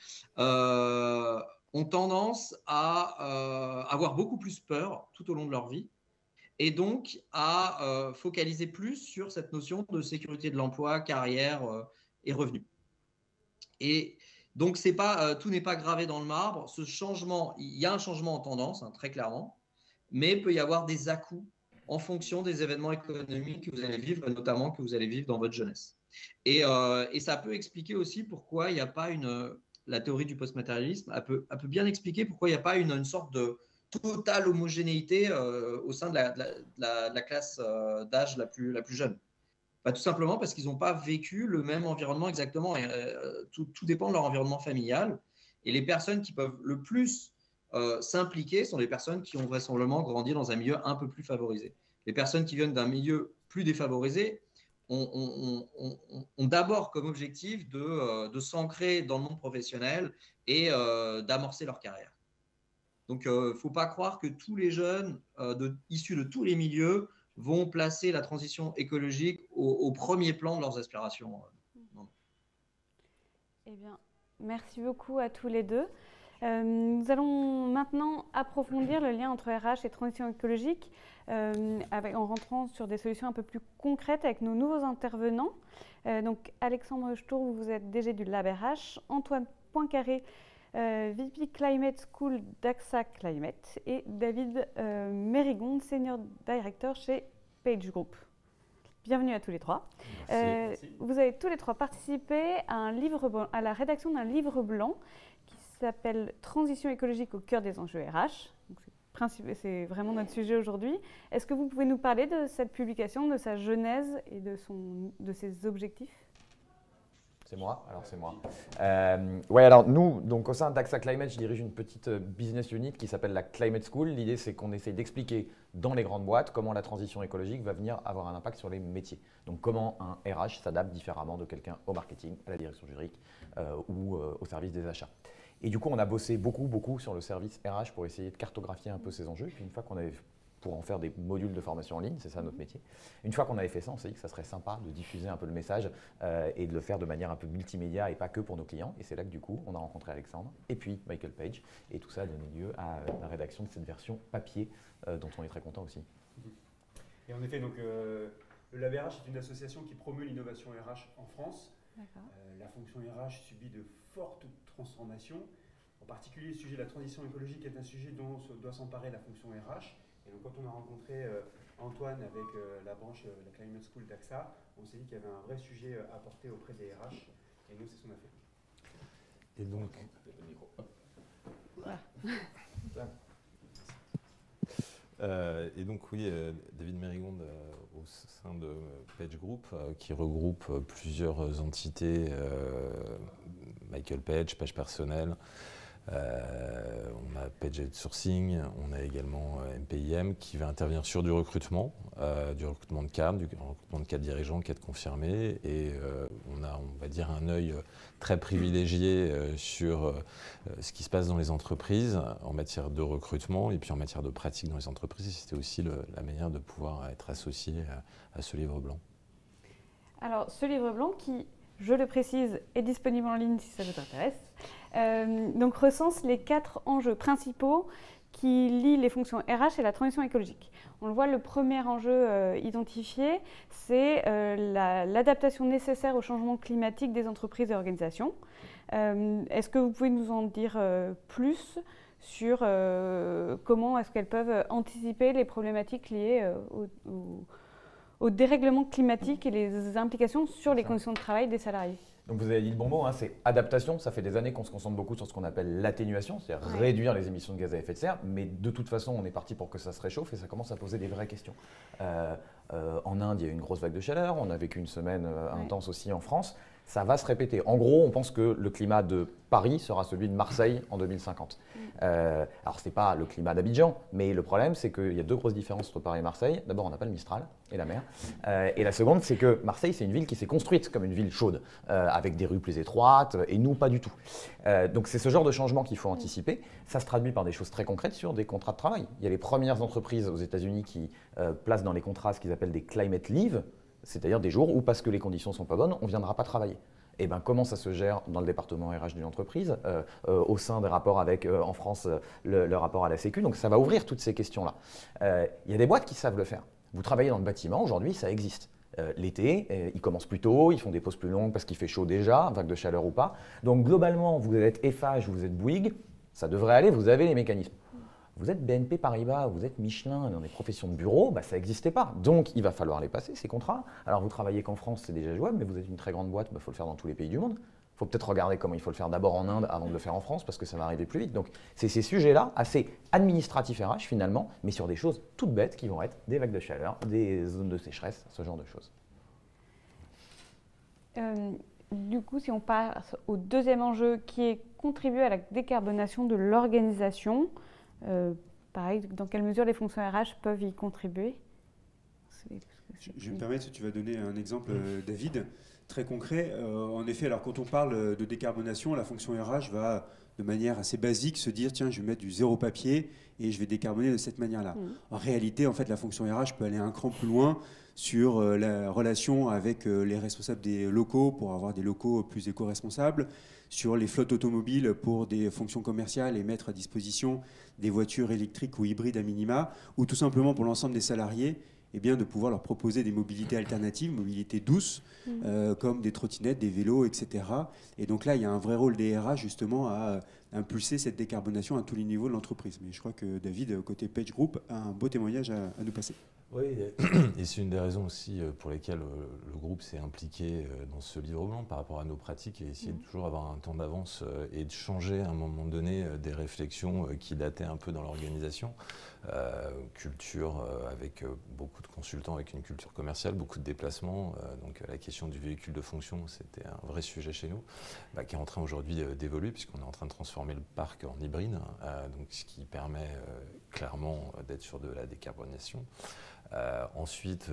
ont tendance à avoir beaucoup plus peur tout au long de leur vie et donc à focaliser plus sur cette notion de sécurité de l'emploi, carrière et revenus. Et donc tout n'est pas gravé dans le marbre. Ce changement, il y a un changement en tendance, très clairement, mais il peut y avoir des à-coups en fonction des événements économiques que vous allez vivre, notamment que vous allez vivre dans votre jeunesse. Et ça peut expliquer aussi pourquoi il n'y a pas la théorie du post-matérialisme, elle peut bien expliquer pourquoi il n'y a pas une sorte de totale homogénéité au sein de la classe d'âge la plus jeune. Tout simplement parce qu'ils n'ont pas vécu le même environnement exactement. Et, tout dépend de leur environnement familial. Et les personnes qui peuvent le plus s'impliquer sont les personnes qui ont vraisemblablement grandi dans un milieu un peu plus favorisé. Les personnes qui viennent d'un milieu plus défavorisé ont d'abord comme objectif de s'ancrer dans le monde professionnel et d'amorcer leur carrière. Donc, il ne faut pas croire que tous les jeunes issus de tous les milieux vont placer la transition écologique au premier plan de leurs aspirations. Eh bien, merci beaucoup à tous les deux. Nous allons maintenant approfondir le lien entre RH et transition écologique en rentrant sur des solutions un peu plus concrètes avec nos nouveaux intervenants. Donc, Alexandre Stour, vous êtes DG du Lab RH, Antoine Poincaré, VP Climate School d'AXA Climate et David Mérigon, Senior Director chez Page Group. Bienvenue à tous les trois. Merci. Vous avez tous les trois participé à la rédaction d'un livre blanc qui s'appelle « Transition écologique au cœur des enjeux RH ». C'est vraiment notre sujet aujourd'hui. Est-ce que vous pouvez nous parler de cette publication, de sa genèse et de ses objectifs ? C'est moi, alors c'est moi. Alors nous, donc au sein d'AXA Climate, je dirige une petite business unit qui s'appelle la Climate School. L'idée, c'est qu'on essaye d'expliquer dans les grandes boîtes comment la transition écologique va venir avoir un impact sur les métiers. Donc comment un RH s'adapte différemment de quelqu'un au marketing, à la direction juridique ou au service des achats. Et du coup, on a bossé beaucoup sur le service RH pour essayer de cartographier un peu ces enjeux. Puis une fois qu'on avait pour en faire des modules de formation en ligne, c'est ça notre métier. Une fois qu'on avait fait ça, on s'est dit que ça serait sympa de diffuser un peu le message et de le faire de manière un peu multimédia et pas que pour nos clients. Et c'est là que du coup, on a rencontré Alexandre et puis Michael Page. Et tout ça a donné lieu à la rédaction de cette version papier dont on est très content aussi. Et en effet, donc, le Lab RH est une association qui promeut l'innovation RH en France. La fonction RH subit de fortes transformations. En particulier, le sujet de la transition écologique est un sujet dont doit s'emparer la fonction RH. Et donc, quand on a rencontré Antoine avec la branche, la Climate School d'AXA, on s'est dit qu'il y avait un vrai sujet à porter auprès des RH. Et nous, c'est ce qu'on a fait. Et donc, oui, David Mérigonde au sein de Page Group, qui regroupe plusieurs entités, Michael Page, Page Personnel, on a Page Sourcing, on a également MPIM qui va intervenir sur du recrutement de cadres, du recrutement de cadres dirigeants, cadres confirmés, et on a, on va dire, un œil très privilégié sur ce qui se passe dans les entreprises en matière de recrutement et puis en matière de pratique dans les entreprises. C'était aussi la manière de pouvoir être associé à ce livre blanc. Alors, ce livre blanc qui, je le précise, est disponible en ligne si ça vous intéresse, donc recense les 4 enjeux principaux qui lient les fonctions RH et la transition écologique. On le voit, le premier enjeu identifié, c'est l'adaptation nécessaire au changement climatique des entreprises et organisations. Est-ce que vous pouvez nous en dire plus sur comment est-ce qu'elles peuvent anticiper les problématiques liées au dérèglement climatique et les implications sur les conditions de travail des salariés? Donc vous avez dit le bon mot, hein, c'est adaptation. Ça fait des années qu'on se concentre beaucoup sur ce qu'on appelle l'atténuation, c'est-à-dire réduire les émissions de gaz à effet de serre, mais de toute façon on est parti pour que ça se réchauffe et ça commence à poser des vraies questions. En Inde, il y a eu une grosse vague de chaleur, on a vécu une semaine intense aussi en France. Ça va se répéter. En gros, on pense que le climat de Paris sera celui de Marseille en 2050. Alors, ce n'est pas le climat d'Abidjan, mais le problème, c'est qu'il y a 2 grosses différences entre Paris et Marseille. D'abord, on n'a pas le Mistral et la mer. Et la seconde, c'est que Marseille, c'est une ville qui s'est construite comme une ville chaude, avec des rues plus étroites, et nous, pas du tout. Donc, c'est ce genre de changement qu'il faut anticiper. Ça se traduit par des choses très concrètes sur des contrats de travail. Il y a les premières entreprises aux États-Unis qui placent dans les contrats ce qu'ils appellent des climate leave, c'est-à-dire des jours où, parce que les conditions ne sont pas bonnes, on ne viendra pas travailler. Et bien, comment ça se gère dans le département RH d'une entreprise, au sein des rapports avec, en France, le rapport à la Sécu. Donc, ça va ouvrir toutes ces questions-là. Il y a des boîtes qui savent le faire. Vous travaillez dans le bâtiment, aujourd'hui, ça existe. L'été, ils commencent plus tôt, ils font des pauses plus longues parce qu'il fait chaud déjà, vague de chaleur ou pas. Donc, globalement, vous êtes Eiffage, vous êtes Bouygues, ça devrait aller, vous avez les mécanismes. Vous êtes BNP Paribas, vous êtes Michelin, dans des professions de bureau, bah, ça n'existait pas. Donc, il va falloir les passer, ces contrats. Alors, vous travaillez qu'en France, c'est déjà jouable, mais vous êtes une très grande boîte, il faut le faire dans tous les pays du monde. Il faut peut-être regarder comment il faut le faire d'abord en Inde avant de le faire en France, parce que ça va arriver plus vite. Donc, c'est ces sujets-là, assez administratifs RH finalement, mais sur des choses toutes bêtes qui vont être des vagues de chaleur, des zones de sécheresse, ce genre de choses. Du coup, si on passe au deuxième enjeu, qui est contribuer à la décarbonation de l'organisation, pareil, dans quelle mesure les fonctions RH peuvent y contribuer? Je vais me permettre, tu vas donner un exemple, David, très concret. En effet, alors quand on parle de décarbonation, la fonction RH va de manière assez basique se dire tiens, je vais mettre du zéro papier et je vais décarboner de cette manière-là. En réalité, en fait, la fonction RH peut aller un cran plus loin sur la relation avec les responsables des locaux pour avoir des locaux plus éco-responsables, sur les flottes automobiles pour des fonctions commerciales et mettre à disposition des voitures électriques ou hybrides à minima, ou tout simplement pour l'ensemble des salariés, eh bien, de pouvoir leur proposer des mobilités alternatives, mobilités douces, comme des trottinettes, des vélos, etc. Et donc là, il y a un vrai rôle des RH justement à impulser cette décarbonation à tous les niveaux de l'entreprise. Mais je crois que David, côté Page Group, a un beau témoignage à nous passer. Oui, et c'est une des raisons aussi pour lesquelles le groupe s'est impliqué dans ce livre blanc par rapport à nos pratiques et essayer de toujours avoir un temps d'avance et de changer à un moment donné des réflexions qui dataient un peu dans l'organisation. Culture avec beaucoup de consultants, avec une culture commerciale, beaucoup de déplacements. Donc la question du véhicule de fonction, c'était un vrai sujet chez nous, qui est en train aujourd'hui d'évoluer puisqu'on est en train de transformer le parc en hybride, donc ce qui permet clairement d'être sur de la décarbonation. Ensuite,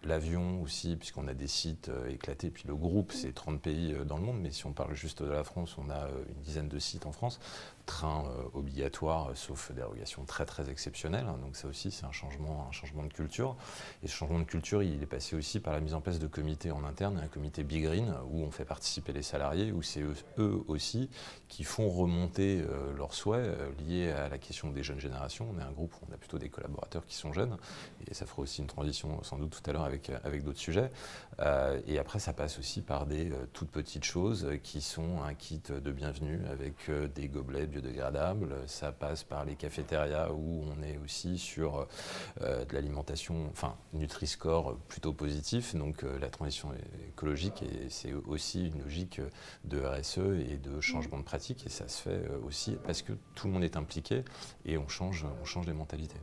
l'avion aussi, puisqu'on a des sites éclatés. Puis le groupe, c'est 30 pays dans le monde, mais si on parle juste de la France, on a une dizaine de sites en France. Train obligatoire, sauf dérogation très très exceptionnelle. Donc ça aussi, c'est un changement de culture. Et ce changement de culture, il est passé aussi par la mise en place de comités en interne, un comité Big Green, où on fait participer les salariés, où c'est eux aussi qui font remonter leurs souhaits liés à la question des jeunes générations. On est un groupe où on a plutôt des collaborateurs qui sont jeunes, et ça fera aussi une transition sans doute tout à l'heure avec d'autres sujets. Et après, ça passe aussi par des toutes petites choses qui sont un kit de bienvenue avec des gobelets biodégradables. Ça passe par les cafétérias où on est aussi sur de l'alimentation, enfin Nutri-Score plutôt positif, donc la transition écologique, et c'est aussi une logique de RSE et de changement de pratique, et ça se fait aussi parce que tout le monde est impliqué et on change les mentalités.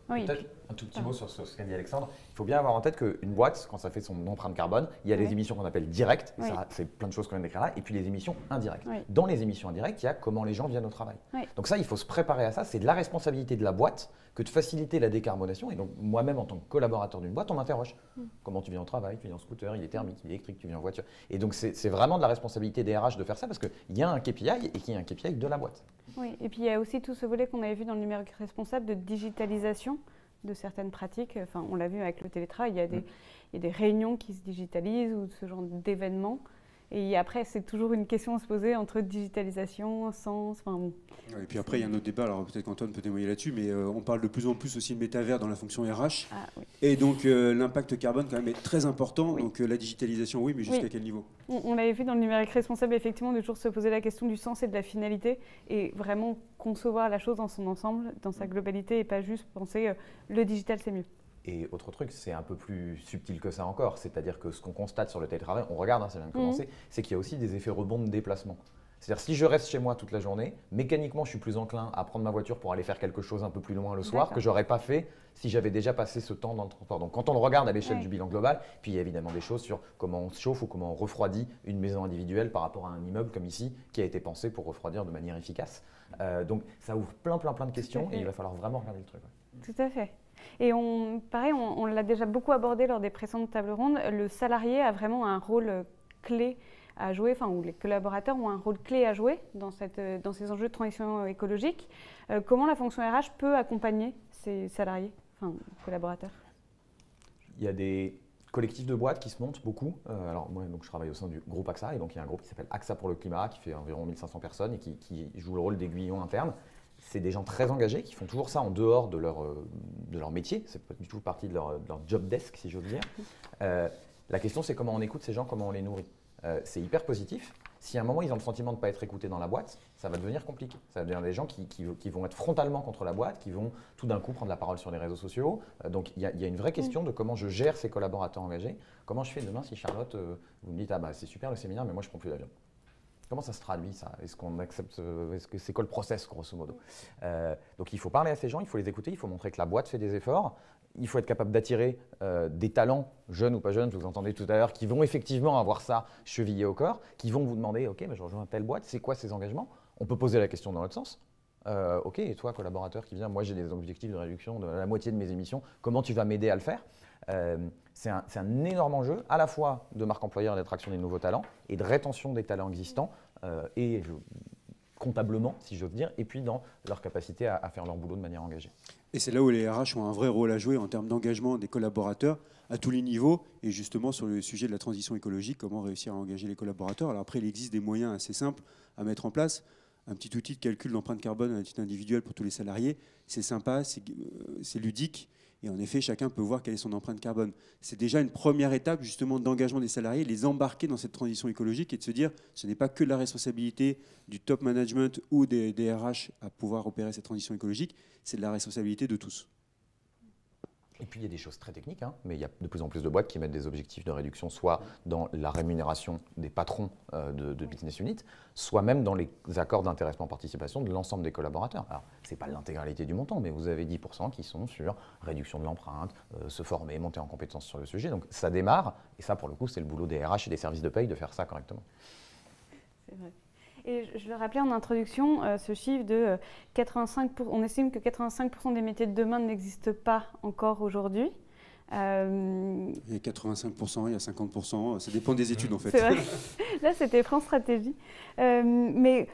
Oui, peut-être un tout petit mot sur ce qu'a dit Alexandre. Il faut bien avoir en tête qu'une boîte, quand ça fait son empreinte carbone, il y a les émissions qu'on appelle directes, c'est plein de choses qu'on vient d'écrire là, et puis les émissions indirectes. Oui. Dans les émissions indirectes, il y a comment les gens viennent au travail. Oui. Donc ça, il faut se préparer à ça, c'est de la responsabilité de la boîte que de faciliter la décarbonation. Et donc moi-même, en tant que collaborateur d'une boîte, on m'interroge. Comment tu viens au travail? Tu viens en scooter, il est thermique, il est électrique, tu viens en voiture. Et donc c'est vraiment de la responsabilité des RH de faire ça, parce qu'il y a un KPI et qu'il y a un KPI de la boîte. Oui, et puis il y a aussi tout ce volet qu'on avait vu dans le numérique responsable de digitalisation de certaines pratiques. Enfin, on l'a vu avec le télétravail, il y a des réunions qui se digitalisent ou ce genre d'événements. Et après, c'est toujours une question à se poser entre digitalisation, sens. Enfin, et puis après, il y a un autre débat. Alors peut-être qu'Antoine peut témoigner là-dessus, mais on parle de plus en plus aussi de métavers dans la fonction RH. Ah, oui. Et donc l'impact carbone quand même est très important. Oui. Donc la digitalisation, oui, mais jusqu'à quel niveau? On l'avait vu dans le numérique responsable, effectivement, de toujours se poser la question du sens et de la finalité, et vraiment concevoir la chose dans son ensemble, dans sa globalité, et pas juste penser le digital c'est mieux. Et autre truc, c'est un peu plus subtil que ça encore, c'est-à-dire que ce qu'on constate sur le télétravail, on regarde, ça vient de commencer, c'est qu'il y a aussi des effets rebonds de déplacement. C'est-à-dire si je reste chez moi toute la journée, mécaniquement je suis plus enclin à prendre ma voiture pour aller faire quelque chose un peu plus loin le soir que j'aurais pas fait si j'avais déjà passé ce temps dans le transport. Donc quand on le regarde à l'échelle du bilan global, puis il y a évidemment des choses sur comment on se chauffe ou comment on refroidit une maison individuelle par rapport à un immeuble comme ici qui a été pensé pour refroidir de manière efficace. Donc ça ouvre plein de questions et il va falloir vraiment regarder le truc. Tout à fait. Et pareil, on l'a déjà beaucoup abordé lors des précédentes tables rondes, le salarié a vraiment un rôle clé à jouer, enfin, où les collaborateurs ont un rôle clé à jouer dans ces enjeux de transition écologique. Comment la fonction RH peut accompagner ces salariés, enfin collaborateurs? Il y a des collectifs de boîtes qui se montent beaucoup. Alors moi, donc, je travaille au sein du groupe AXA, et donc il y a un groupe qui s'appelle AXA pour le climat, qui fait environ 1500 personnes et qui joue le rôle d'aiguillon interne. C'est des gens très engagés qui font toujours ça en dehors de leur métier. C'est pas du tout partie de leur job desk, si j'ose dire. La question, c'est comment on écoute ces gens, comment on les nourrit. C'est hyper positif. Si à un moment, ils ont le sentiment de ne pas être écoutés dans la boîte, ça va devenir compliqué. Ça va devenir des gens qui vont être frontalement contre la boîte, qui vont tout d'un coup prendre la parole sur les réseaux sociaux. Donc, il y a une vraie question de comment je gère ces collaborateurs engagés. Comment je fais demain si Charlotte, vous me dites « Ah bah c'est super le séminaire, mais moi je ne prends plus l'avion ». Comment ça se traduit ça? Est-ce qu'on accepte? C'est quoi le process grosso modo? Donc il faut parler à ces gens, il faut les écouter, il faut montrer que la boîte fait des efforts. Il faut être capable d'attirer des talents, jeunes ou pas jeunes, vous entendez tout à l'heure, qui vont effectivement avoir ça chevillé au corps, qui vont vous demander, ok, je rejoins telle boîte, c'est quoi ces engagements? On peut poser la question dans l'autre sens. Ok, et toi, collaborateur qui vient, moi j'ai des objectifs de réduction de la moitié de mes émissions, comment tu vas m'aider à le faire? C'est un énorme enjeu, à la fois de marque employeur, d'attraction des nouveaux talents et de rétention des talents existants, comptablement, si j'ose dire, et puis dans leur capacité à faire leur boulot de manière engagée. Et c'est là où les RH ont un vrai rôle à jouer en termes d'engagement des collaborateurs à tous les niveaux, et justement sur le sujet de la transition écologique, comment réussir à engager les collaborateurs. Alors après, il existe des moyens assez simples à mettre en place. Un petit outil de calcul d'empreinte carbone à titre individuel pour tous les salariés, c'est sympa, c'est ludique. Et en effet, chacun peut voir quelle est son empreinte carbone. C'est déjà une première étape justement d'engagement des salariés, les embarquer dans cette transition écologique et de se dire ce n'est pas que la responsabilité du top management ou des RH à pouvoir opérer cette transition écologique, c'est de la responsabilité de tous. Et puis il y a des choses très techniques, mais il y a de plus en plus de boîtes qui mettent des objectifs de réduction, soit dans la rémunération des patrons de business unit, soit même dans les accords d'intéressement-participation de l'ensemble des collaborateurs. Alors, ce n'est pas l'intégralité du montant, mais vous avez 10% qui sont sur réduction de l'empreinte, se former, monter en compétence sur le sujet. Donc ça démarre, et ça pour le coup, c'est le boulot des RH et des services de paye de faire ça correctement. C'est vrai. Et je le rappelais en introduction, ce chiffre de 85%, on estime que 85% des métiers de demain n'existent pas encore aujourd'hui. Il y a 85%, il y a 50%, ça dépend des études en fait. C'est vrai. Là, c'était France Stratégie. Mais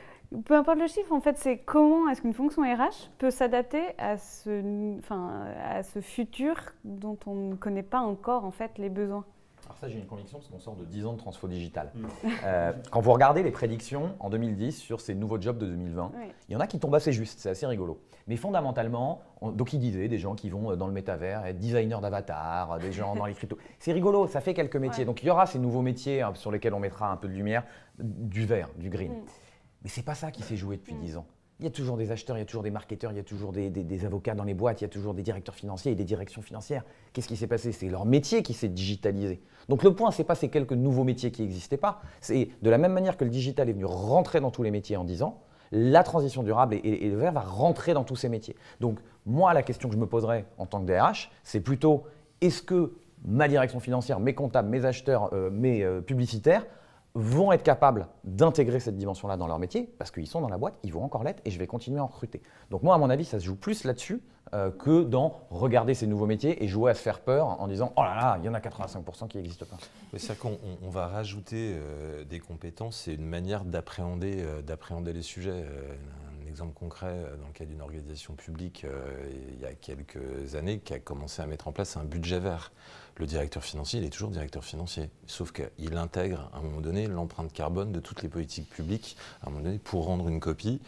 peu importe le chiffre, en fait, c'est comment est-ce qu'une fonction RH peut s'adapter à ce futur dont on ne connaît pas encore en fait les besoins. Alors ça, j'ai une conviction parce qu'on sort de 10 ans de transfo digital. Quand vous regardez les prédictions en 2010 sur ces nouveaux jobs de 2020, il y en a qui tombent assez juste, c'est assez rigolo. Mais fondamentalement, donc ils disaient des gens qui vont dans le métavers, être designers d'avatar, des gens dans les cryptos. C'est rigolo, ça fait quelques métiers. Donc il y aura ces nouveaux métiers sur lesquels on mettra un peu de lumière, du vert, du green. Mais ce n'est pas ça qui s'est joué depuis 10 ans. Il y a toujours des acheteurs, il y a toujours des marketeurs, il y a toujours des avocats dans les boîtes, il y a toujours des directeurs financiers et des directions financières. Qu'est-ce qui s'est passé? C'est leur métier qui s'est digitalisé. Donc le point, ce n'est pas ces quelques nouveaux métiers qui n'existaient pas. C'est de la même manière que le digital est venu rentrer dans tous les métiers en 10 ans, la transition durable et le vert va rentrer dans tous ces métiers. Donc moi, la question que je me poserais en tant que DRH, c'est plutôt est-ce que ma direction financière, mes comptables, mes acheteurs, mes publicitaires vont être capables d'intégrer cette dimension-là dans leur métier parce qu'ils sont dans la boîte, ils vont encore l'être et je vais continuer à en recruter. Donc moi, à mon avis, ça se joue plus là-dessus que dans regarder ces nouveaux métiers et jouer à se faire peur en disant « Oh là là, il y en a 85% qui n'existent pas ». C'est-à-dire qu'on va rajouter des compétences, c'est une manière d'appréhender les sujets. Un exemple concret, dans le cas d'une organisation publique, il y a quelques années, qui a commencé à mettre en place un budget vert. Le directeur financier, il est toujours directeur financier, sauf qu'il intègre à un moment donné l'empreinte carbone de toutes les politiques publiques, à un moment donné, pour rendre une copie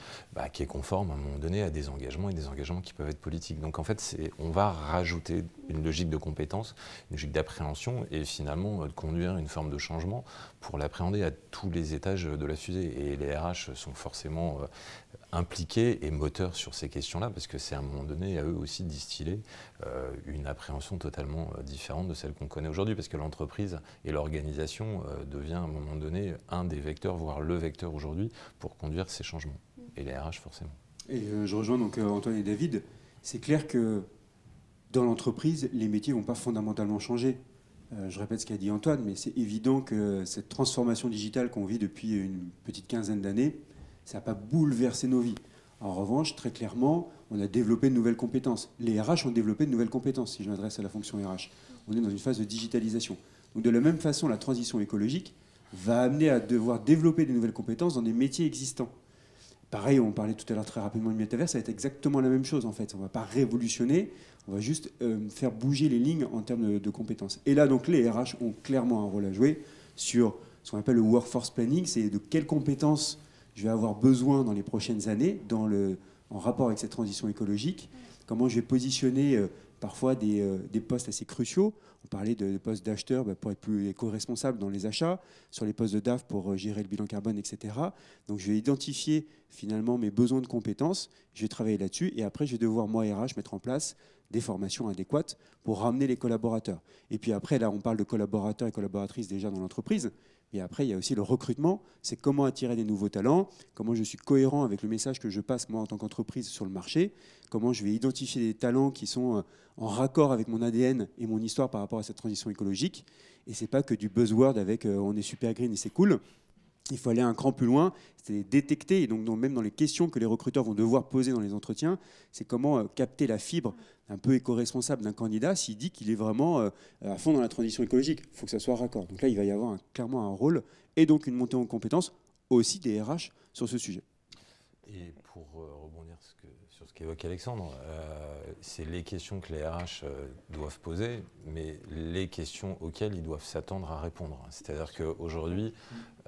qui est conforme à un moment donné à des engagements et des engagements qui peuvent être politiques. Donc en fait, on va rajouter une logique de compétence, une logique d'appréhension et finalement de conduire une forme de changement pour l'appréhender à tous les étages de la fusée. Et les RH sont forcément impliqués et moteurs sur ces questions-là parce que c'est à un moment donné à eux aussi de distiller une appréhension totalement différente de celle qu'on connaît aujourd'hui parce que l'entreprise et l'organisation devient à un moment donné un des vecteurs, voire le vecteur aujourd'hui pour conduire ces changements. Et les RH forcément. Et je rejoins donc Antoine et David. C'est clair que dans l'entreprise, les métiers ne vont pas fondamentalement changer. Je répète ce qu'a dit Antoine, mais c'est évident que cette transformation digitale qu'on vit depuis une petite quinzaine d'années, ça n'a pas bouleversé nos vies. En revanche, très clairement, on a développé de nouvelles compétences. Les RH ont développé de nouvelles compétences, si je m'adresse à la fonction RH. On est dans une phase de digitalisation. Donc de la même façon, la transition écologique va amener à devoir développer des nouvelles compétences dans des métiers existants. Pareil, on parlait tout à l'heure très rapidement du métavers, ça va être exactement la même chose en fait. On ne va pas révolutionner, on va juste faire bouger les lignes en termes de compétences. Et là, donc, les RH ont clairement un rôle à jouer sur ce qu'on appelle le workforce planning, c'est de quelles compétences je vais avoir besoin dans les prochaines années en rapport avec cette transition écologique, comment je vais positionner parfois des postes assez cruciaux. On parlait de postes d'acheteurs pour être plus éco-responsable dans les achats, sur les postes de DAF pour gérer le bilan carbone, etc. Donc je vais identifier finalement mes besoins de compétences, je vais travailler là-dessus et après je vais devoir, moi RH, mettre en place des formations adéquates pour ramener les collaborateurs. Et puis après, là on parle de collaborateurs et collaboratrices déjà dans l'entreprise, et après il y a aussi le recrutement, c'est comment attirer des nouveaux talents, comment je suis cohérent avec le message que je passe moi en tant qu'entreprise sur le marché, comment je vais identifier des talents qui sont en raccord avec mon ADN et mon histoire par rapport à cette transition écologique. Et c'est pas que du buzzword avec on est super green et c'est cool. Il faut aller un cran plus loin, c'est détecter, et donc même dans les questions que les recruteurs vont devoir poser dans les entretiens, c'est comment capter la fibre un peu éco-responsable d'un candidat s'il dit qu'il est vraiment à fond dans la transition écologique. Il faut que ça soit raccord. Donc là, il va y avoir clairement un rôle et donc une montée en compétences aussi des RH sur ce sujet. Et pour rebondir sur ce qu'évoque Alexandre, c'est les questions que les RH doivent poser, mais les questions auxquelles ils doivent s'attendre à répondre. C'est-à-dire qu'aujourd'hui,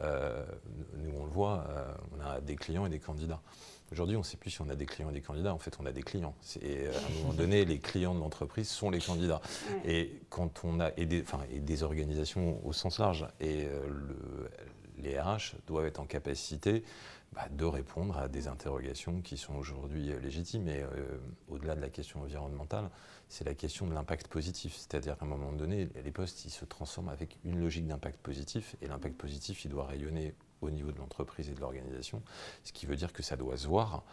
nous on le voit, on a des clients et des candidats. Aujourd'hui, on ne sait plus si on a des clients et des candidats. En fait, on a des clients. Et à un moment donné, les clients de l'entreprise sont les candidats. Et quand on a et des organisations au sens large, et les RH doivent être en capacité de répondre à des interrogations qui sont aujourd'hui légitimes. Et au-delà de la question environnementale, c'est la question de l'impact positif. C'est-à-dire qu'à un moment donné, les postes ils se transforment avec une logique d'impact positif. Et l'impact positif, il doit rayonner au niveau de l'entreprise et de l'organisation, ce qui veut dire que ça doit se voir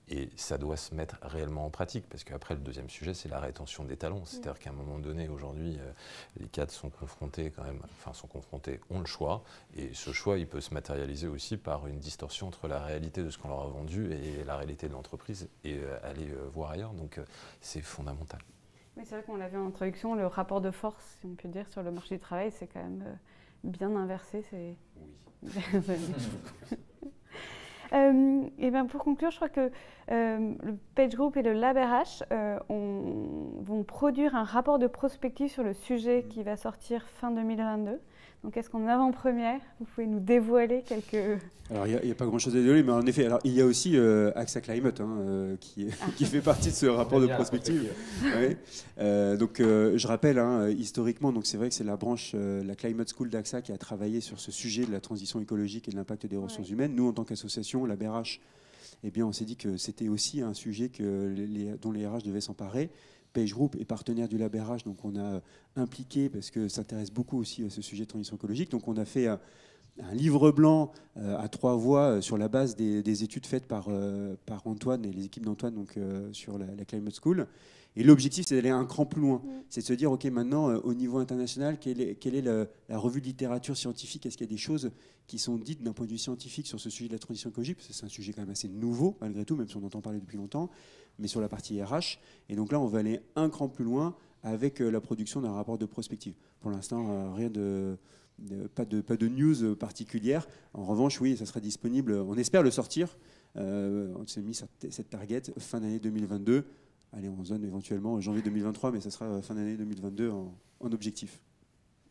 et ça doit se mettre réellement en pratique, parce qu'après le deuxième sujet, c'est la rétention des talents. C'est-à-dire qu'à un moment donné, aujourd'hui, les cadres sont confrontés ont le choix, et ce choix, il peut se matérialiser aussi par une distorsion entre la réalité de ce qu'on leur a vendu et la réalité de l'entreprise, et aller voir ailleurs, donc c'est fondamental. Oui, c'est vrai qu'on l'a vu en introduction, le rapport de force, si on peut dire, sur le marché du travail, c'est quand même bien inversé. Oui. Et bien pour conclure, je crois que le PageGroup et le LabRH vont produire un rapport de prospective sur le sujet qui va sortir fin 2022. Donc est-ce qu'en avant-première, vous pouvez nous dévoiler quelques... Alors il n'y a pas grand-chose à dévoiler, mais en effet, alors, il y a aussi AXA Climate qui fait partie de ce rapport de prospective. Ouais. Donc je rappelle, historiquement, donc c'est vrai que c'est la branche, la Climate School d'AXA qui a travaillé sur ce sujet de la transition écologique et de l'impact des ressources humaines. Nous, en tant qu'association, la BRH, eh bien, on s'est dit que c'était aussi un sujet dont les RH devaient s'emparer. PageGroup est partenaire du LabRH, donc on a impliqué, parce que ça s'intéresse beaucoup aussi à ce sujet de transition écologique, donc on a fait un livre blanc à 3 voix sur la base des études faites par Antoine et les équipes d'Antoine sur la Climate School. Et l'objectif, c'est d'aller un cran plus loin. C'est de se dire, OK, maintenant, au niveau international, quelle est la revue de littérature scientifique? Est-ce qu'il y a des choses qui sont dites d'un point de vue scientifique sur ce sujet de la transition écologique? Parce que c'est un sujet quand même assez nouveau, malgré tout, même si on entend parler depuis longtemps, mais sur la partie RH. Et donc là, on va aller un cran plus loin avec la production d'un rapport de prospective. Pour l'instant, pas de news particulière. En revanche, oui, ça sera disponible. On espère le sortir. On s'est mis cette target fin d'année 2022. Allez, on zone éventuellement janvier 2023, mais ça sera fin d'année 2022 en objectif.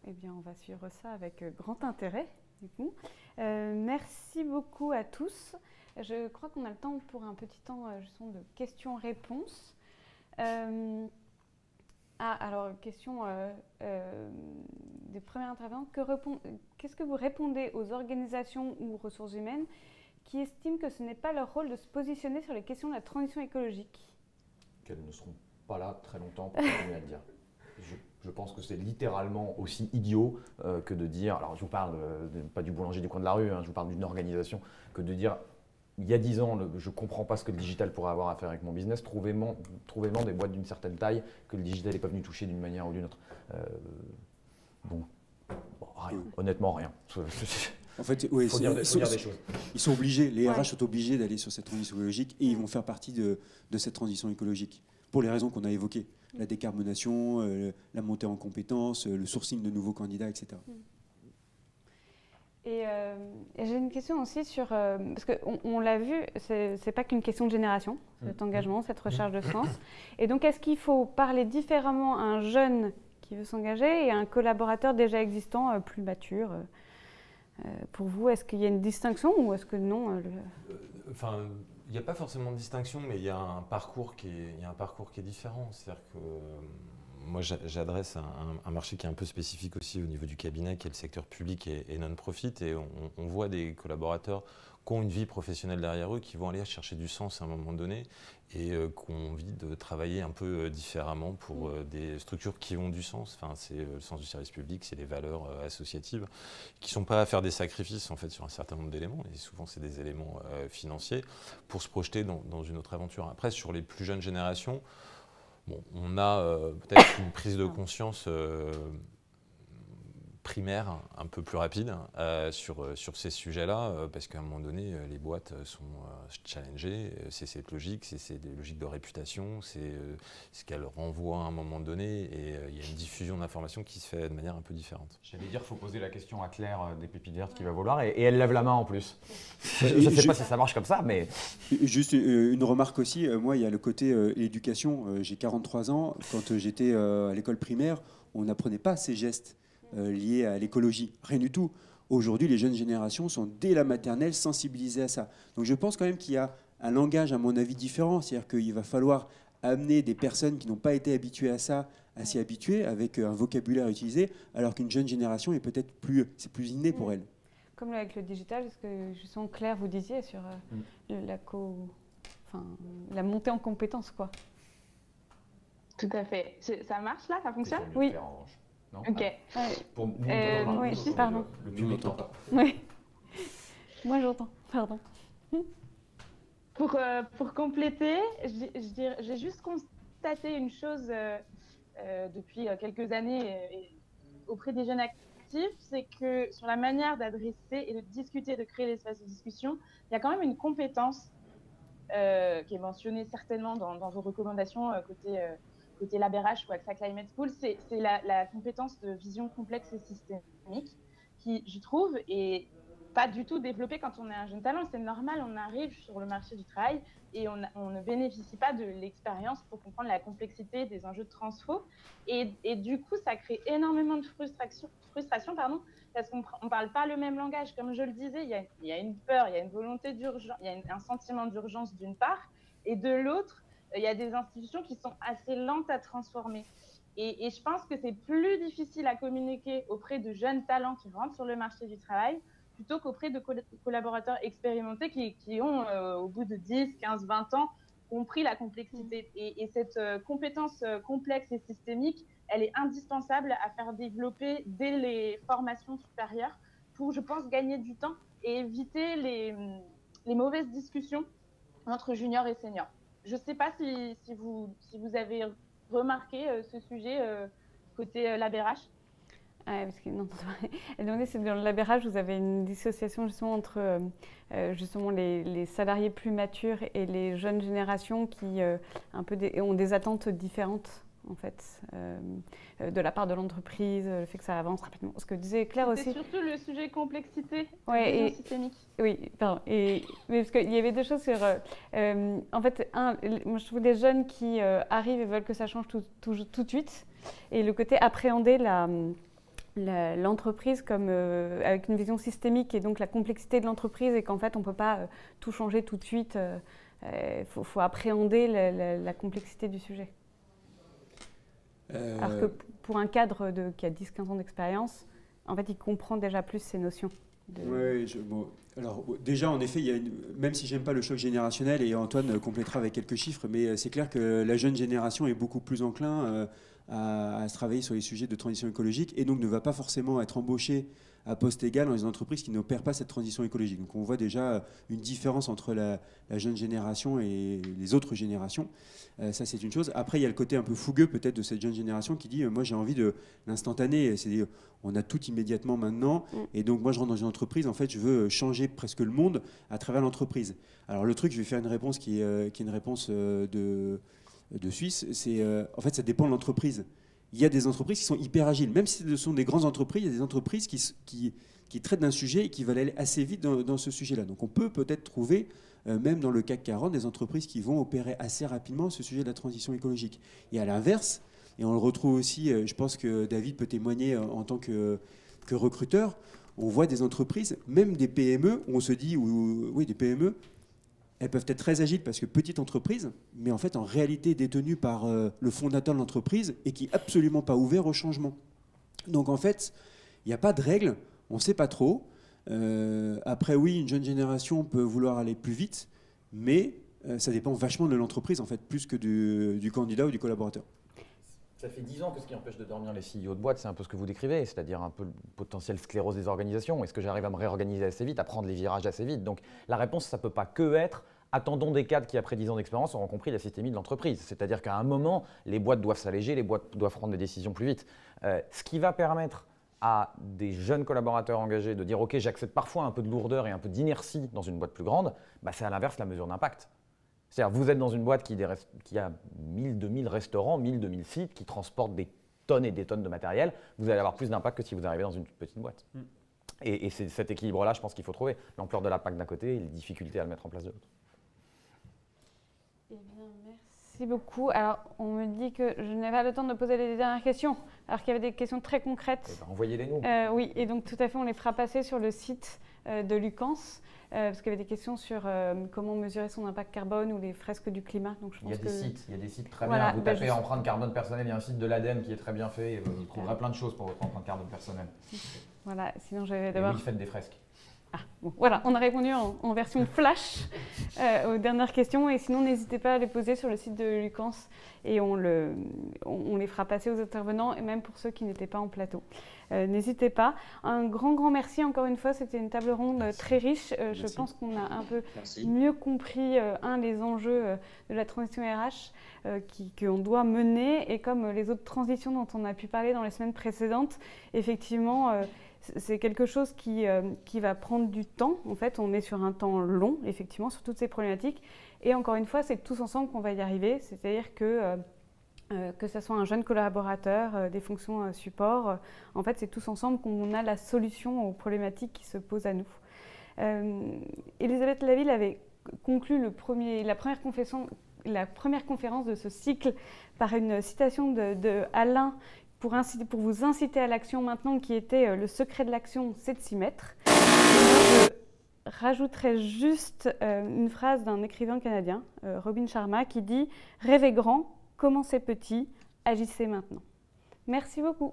Eh bien, on va suivre ça avec grand intérêt, du coup. Merci beaucoup à tous. Je crois qu'on a le temps pour un petit temps justement, de questions-réponses. Alors, question des premiers intervenants. Qu'est-ce que vous répondez aux organisations ou ressources humaines qui estiment que ce n'est pas leur rôle de se positionner sur les questions de la transition écologique? Qu'elles ne seront pas là très longtemps pour continuer à le dire. Je pense que c'est littéralement aussi idiot que de dire, alors je vous parle pas du boulanger du coin de la rue, je vous parle d'une organisation, que de dire, il y a 10 ans, je ne comprends pas ce que le digital pourrait avoir à faire avec mon business, trouvez-moi des boîtes d'une certaine taille que le digital n'est pas venu toucher d'une manière ou d'une autre. Rien, honnêtement rien. En fait, oui, faut dire des choses. Ils sont obligés, les RH sont obligés d'aller sur cette transition écologique et ils vont faire partie de cette transition écologique pour les raisons qu'on a évoquées. La décarbonation, la montée en compétences, le sourcing de nouveaux candidats, etc. Et j'ai une question aussi sur... parce qu'on l'a vu, c'est pas qu'une question de génération, cet engagement, cette recherche de sens. Et donc, est-ce qu'il faut parler différemment à un jeune qui veut s'engager et à un collaborateur déjà existant, plus mature pour vous, est-ce qu'il y a une distinction ou est-ce que non Enfin, il n'y a pas forcément de distinction, mais il y a un parcours qui est différent. C'est-à-dire que moi, j'adresse un marché qui est un peu spécifique aussi au niveau du cabinet, qui est le secteur public et non-profit. Et on voit des collaborateurs qui ont une vie professionnelle derrière eux, qui vont aller chercher du sens à un moment donné et qui ont envie de travailler un peu différemment pour des structures qui ont du sens. Enfin, c'est le sens du service public, c'est les valeurs associatives qui ne sont pas à faire des sacrifices en fait, sur un certain nombre d'éléments. Et souvent, c'est des éléments financiers pour se projeter dans une autre aventure. Après, sur les plus jeunes générations, on a peut-être une prise de conscience primaire un peu plus rapide sur ces sujets-là, parce qu'à un moment donné, les boîtes sont challengées, c'est cette logique, c'est des logiques de réputation, c'est ce qu'elles renvoient à un moment donné, et il y a une diffusion d'informations qui se fait de manière un peu différente. J'allais dire, il faut poser la question à Claire des Pépites Vertes qui va vouloir, et elle lève la main en plus. Je ne sais pas si ça marche comme ça, mais... Juste une remarque aussi, moi il y a le côté éducation, j'ai 43 ans, quand j'étais à l'école primaire, on n'apprenait pas ces gestes liés à l'écologie, rien du tout. Aujourd'hui, les jeunes générations sont dès la maternelle sensibilisées à ça. Donc je pense quand même qu'il y a un langage, à mon avis, différent. C'est-à-dire qu'il va falloir amener des personnes qui n'ont pas été habituées à ça, à s'y habituer, avec un vocabulaire utilisé, alors qu'une jeune génération est peut-être c'est plus inné pour elle. Comme avec le digital, ce que justement Claire vous disiez sur la montée en compétences, quoi. Tout à fait. Ça marche là? Ça fonctionne? Oui. Non. Ok. Pour nous, oui, pardon. Le mieux n'entend pas. Oui. Moi, j'entends. Pardon. Pour compléter, j'ai juste constaté une chose depuis quelques années auprès des jeunes actifs, c'est que sur la manière d'adresser et de discuter, de créer l'espace de discussion, il y a quand même une compétence qui est mentionnée certainement dans vos recommandations côté LabRH ou AXA Climate School, c'est la compétence de vision complexe et systémique qui, je trouve, est pas du tout développée quand on est un jeune talent. C'est normal, on arrive sur le marché du travail et on ne bénéficie pas de l'expérience pour comprendre la complexité des enjeux de transfo. Et du coup, ça crée énormément de frustration parce qu'on ne parle pas le même langage. Comme je le disais, il y a une peur, il y a une volonté d'urgence, il y a un sentiment d'urgence d'une part, et de l'autre, il y a des institutions qui sont assez lentes à transformer. Et je pense que c'est plus difficile à communiquer auprès de jeunes talents qui rentrent sur le marché du travail plutôt qu'auprès de collaborateurs expérimentés qui ont, au bout de 10, 15, 20 ans, compris la complexité. Et cette compétence complexe et systémique, elle est indispensable à faire développer dès les formations supérieures pour, je pense, gagner du temps et éviter les mauvaises discussions entre juniors et seniors. Je ne sais pas si vous avez remarqué ce sujet côté LabRH. Parce que, non, elle demandait si dans le LabRH, vous avez une dissociation justement entre justement les salariés plus matures et les jeunes générations qui ont des attentes différentes en fait, de la part de l'entreprise, le fait que ça avance rapidement. Ce que disait Claire aussi. C'est surtout le sujet complexité systémique. Oui, pardon. Mais parce qu'il y avait deux choses sur... en fait, moi je trouve des jeunes qui arrivent et veulent que ça change tout de suite. Et le côté appréhender l'entreprise comme avec une vision systémique et donc la complexité de l'entreprise et qu'en fait on ne peut pas tout changer tout de suite. Faut appréhender la complexité du sujet. Alors que pour un cadre qui a 10-15 ans d'expérience, en fait, il comprend déjà plus ces notions. Oui, alors déjà, en effet, même si j'aime pas le choc générationnel, et Antoine complétera avec quelques chiffres, mais c'est clair que la jeune génération est beaucoup plus enclin à se travailler sur les sujets de transition écologique et donc ne va pas forcément être embauchée à poste égal dans les entreprises qui n'opèrent pas cette transition écologique. Donc on voit déjà une différence entre la jeune génération et les autres générations. Ça, c'est une chose. Après, il y a le côté un peu fougueux peut-être de cette jeune génération qui dit moi j'ai envie de l'instantané. C'est-à-dire on a tout immédiatement maintenant et donc moi je rentre dans une entreprise, en fait je veux changer presque le monde à travers l'entreprise. Alors le truc, je vais faire une réponse qui est une réponse de Suisse, c'est en fait ça dépend de l'entreprise. Il y a des entreprises qui sont hyper agiles. Même si ce sont des grandes entreprises, il y a des entreprises qui traitent d'un sujet et qui veulent aller assez vite dans ce sujet-là. Donc on peut peut-être trouver, même dans le CAC 40, des entreprises qui vont opérer assez rapidement ce sujet de la transition écologique. Et à l'inverse, et on le retrouve aussi, je pense que David peut témoigner en tant que recruteur, on voit des entreprises, même des PME, où on se dit, oui, des PME, elles peuvent être très agiles parce que petite entreprise, mais en fait en réalité détenues par le fondateur de l'entreprise et qui n'est absolument pas ouvert au changement. Donc en fait, il n'y a pas de règle, on ne sait pas trop. Après oui, une jeune génération peut vouloir aller plus vite, mais ça dépend vachement de l'entreprise en fait, plus que du candidat ou du collaborateur. Ça fait 10 ans que ce qui empêche de dormir les CEO de boîte, c'est un peu ce que vous décrivez, c'est-à-dire un peu le potentiel sclérose des organisations. Est-ce que j'arrive à me réorganiser assez vite, à prendre les virages assez vite? Donc la réponse, ça ne peut pas que être attendons des cadres qui, après 10 ans d'expérience, auront compris la systémie de l'entreprise. C'est-à-dire qu'à un moment, les boîtes doivent s'alléger, les boîtes doivent prendre des décisions plus vite. Ce qui va permettre à des jeunes collaborateurs engagés de dire « Ok, j'accepte parfois un peu de lourdeur et un peu d'inertie dans une boîte plus grande », c'est à l'inverse la mesure d'impact. C'est-à-dire vous êtes dans une boîte qui a 1000, 2000 restaurants, 1000, 2000 sites, qui transportent des tonnes et des tonnes de matériel, vous allez avoir plus d'impact que si vous arrivez dans une petite boîte. Et c'est cet équilibre-là, je pense qu'il faut trouver. L'ampleur de l'impact d'un côté et les difficultés à le mettre en place de l'autre. Eh bien, merci beaucoup. Alors, on me dit que je n'ai pas le temps de poser les dernières questions, alors qu'il y avait des questions très concrètes. Envoyez-les-nous. Oui, et donc tout à fait, on les fera passer sur le site de Lucans, parce qu'il y avait des questions sur comment mesurer son impact carbone ou les fresques du climat. Donc, je pense il y a des sites très bien. Vous tapez empreinte carbone personnelle, il y a un site de l'ADEME qui est très bien fait, et vous trouverez plein de choses pour votre empreinte carbone personnelle. Voilà, sinon j'avais d'abord… Oui, faites des fresques. Ah, bon, voilà, on a répondu en version flash aux dernières questions et sinon n'hésitez pas à les poser sur le site de Lucans et on les fera passer aux intervenants et même pour ceux qui n'étaient pas en plateau. N'hésitez pas. Un grand merci encore une fois, c'était une table ronde très riche. Je pense qu'on a un peu mieux compris les enjeux de la transition RH qu'on doit mener et comme les autres transitions dont on a pu parler dans les semaines précédentes, effectivement c'est quelque chose qui va prendre du temps. En fait, on est sur un temps long, effectivement, sur toutes ces problématiques. Et encore une fois, c'est tous ensemble qu'on va y arriver. C'est-à-dire que que ce soit un jeune collaborateur, des fonctions support. En fait, c'est tous ensemble qu'on a la solution aux problématiques qui se posent à nous. Elisabeth Laville avait conclu la première conférence de ce cycle par une citation de Alain pour vous inciter à l'action maintenant, qui était « Le secret de l'action, c'est de s'y mettre ». Je rajouterais juste une phrase d'un écrivain canadien, Robin Sharma, qui dit « Rêvez grand, commencez petit, agissez maintenant ». Merci beaucoup.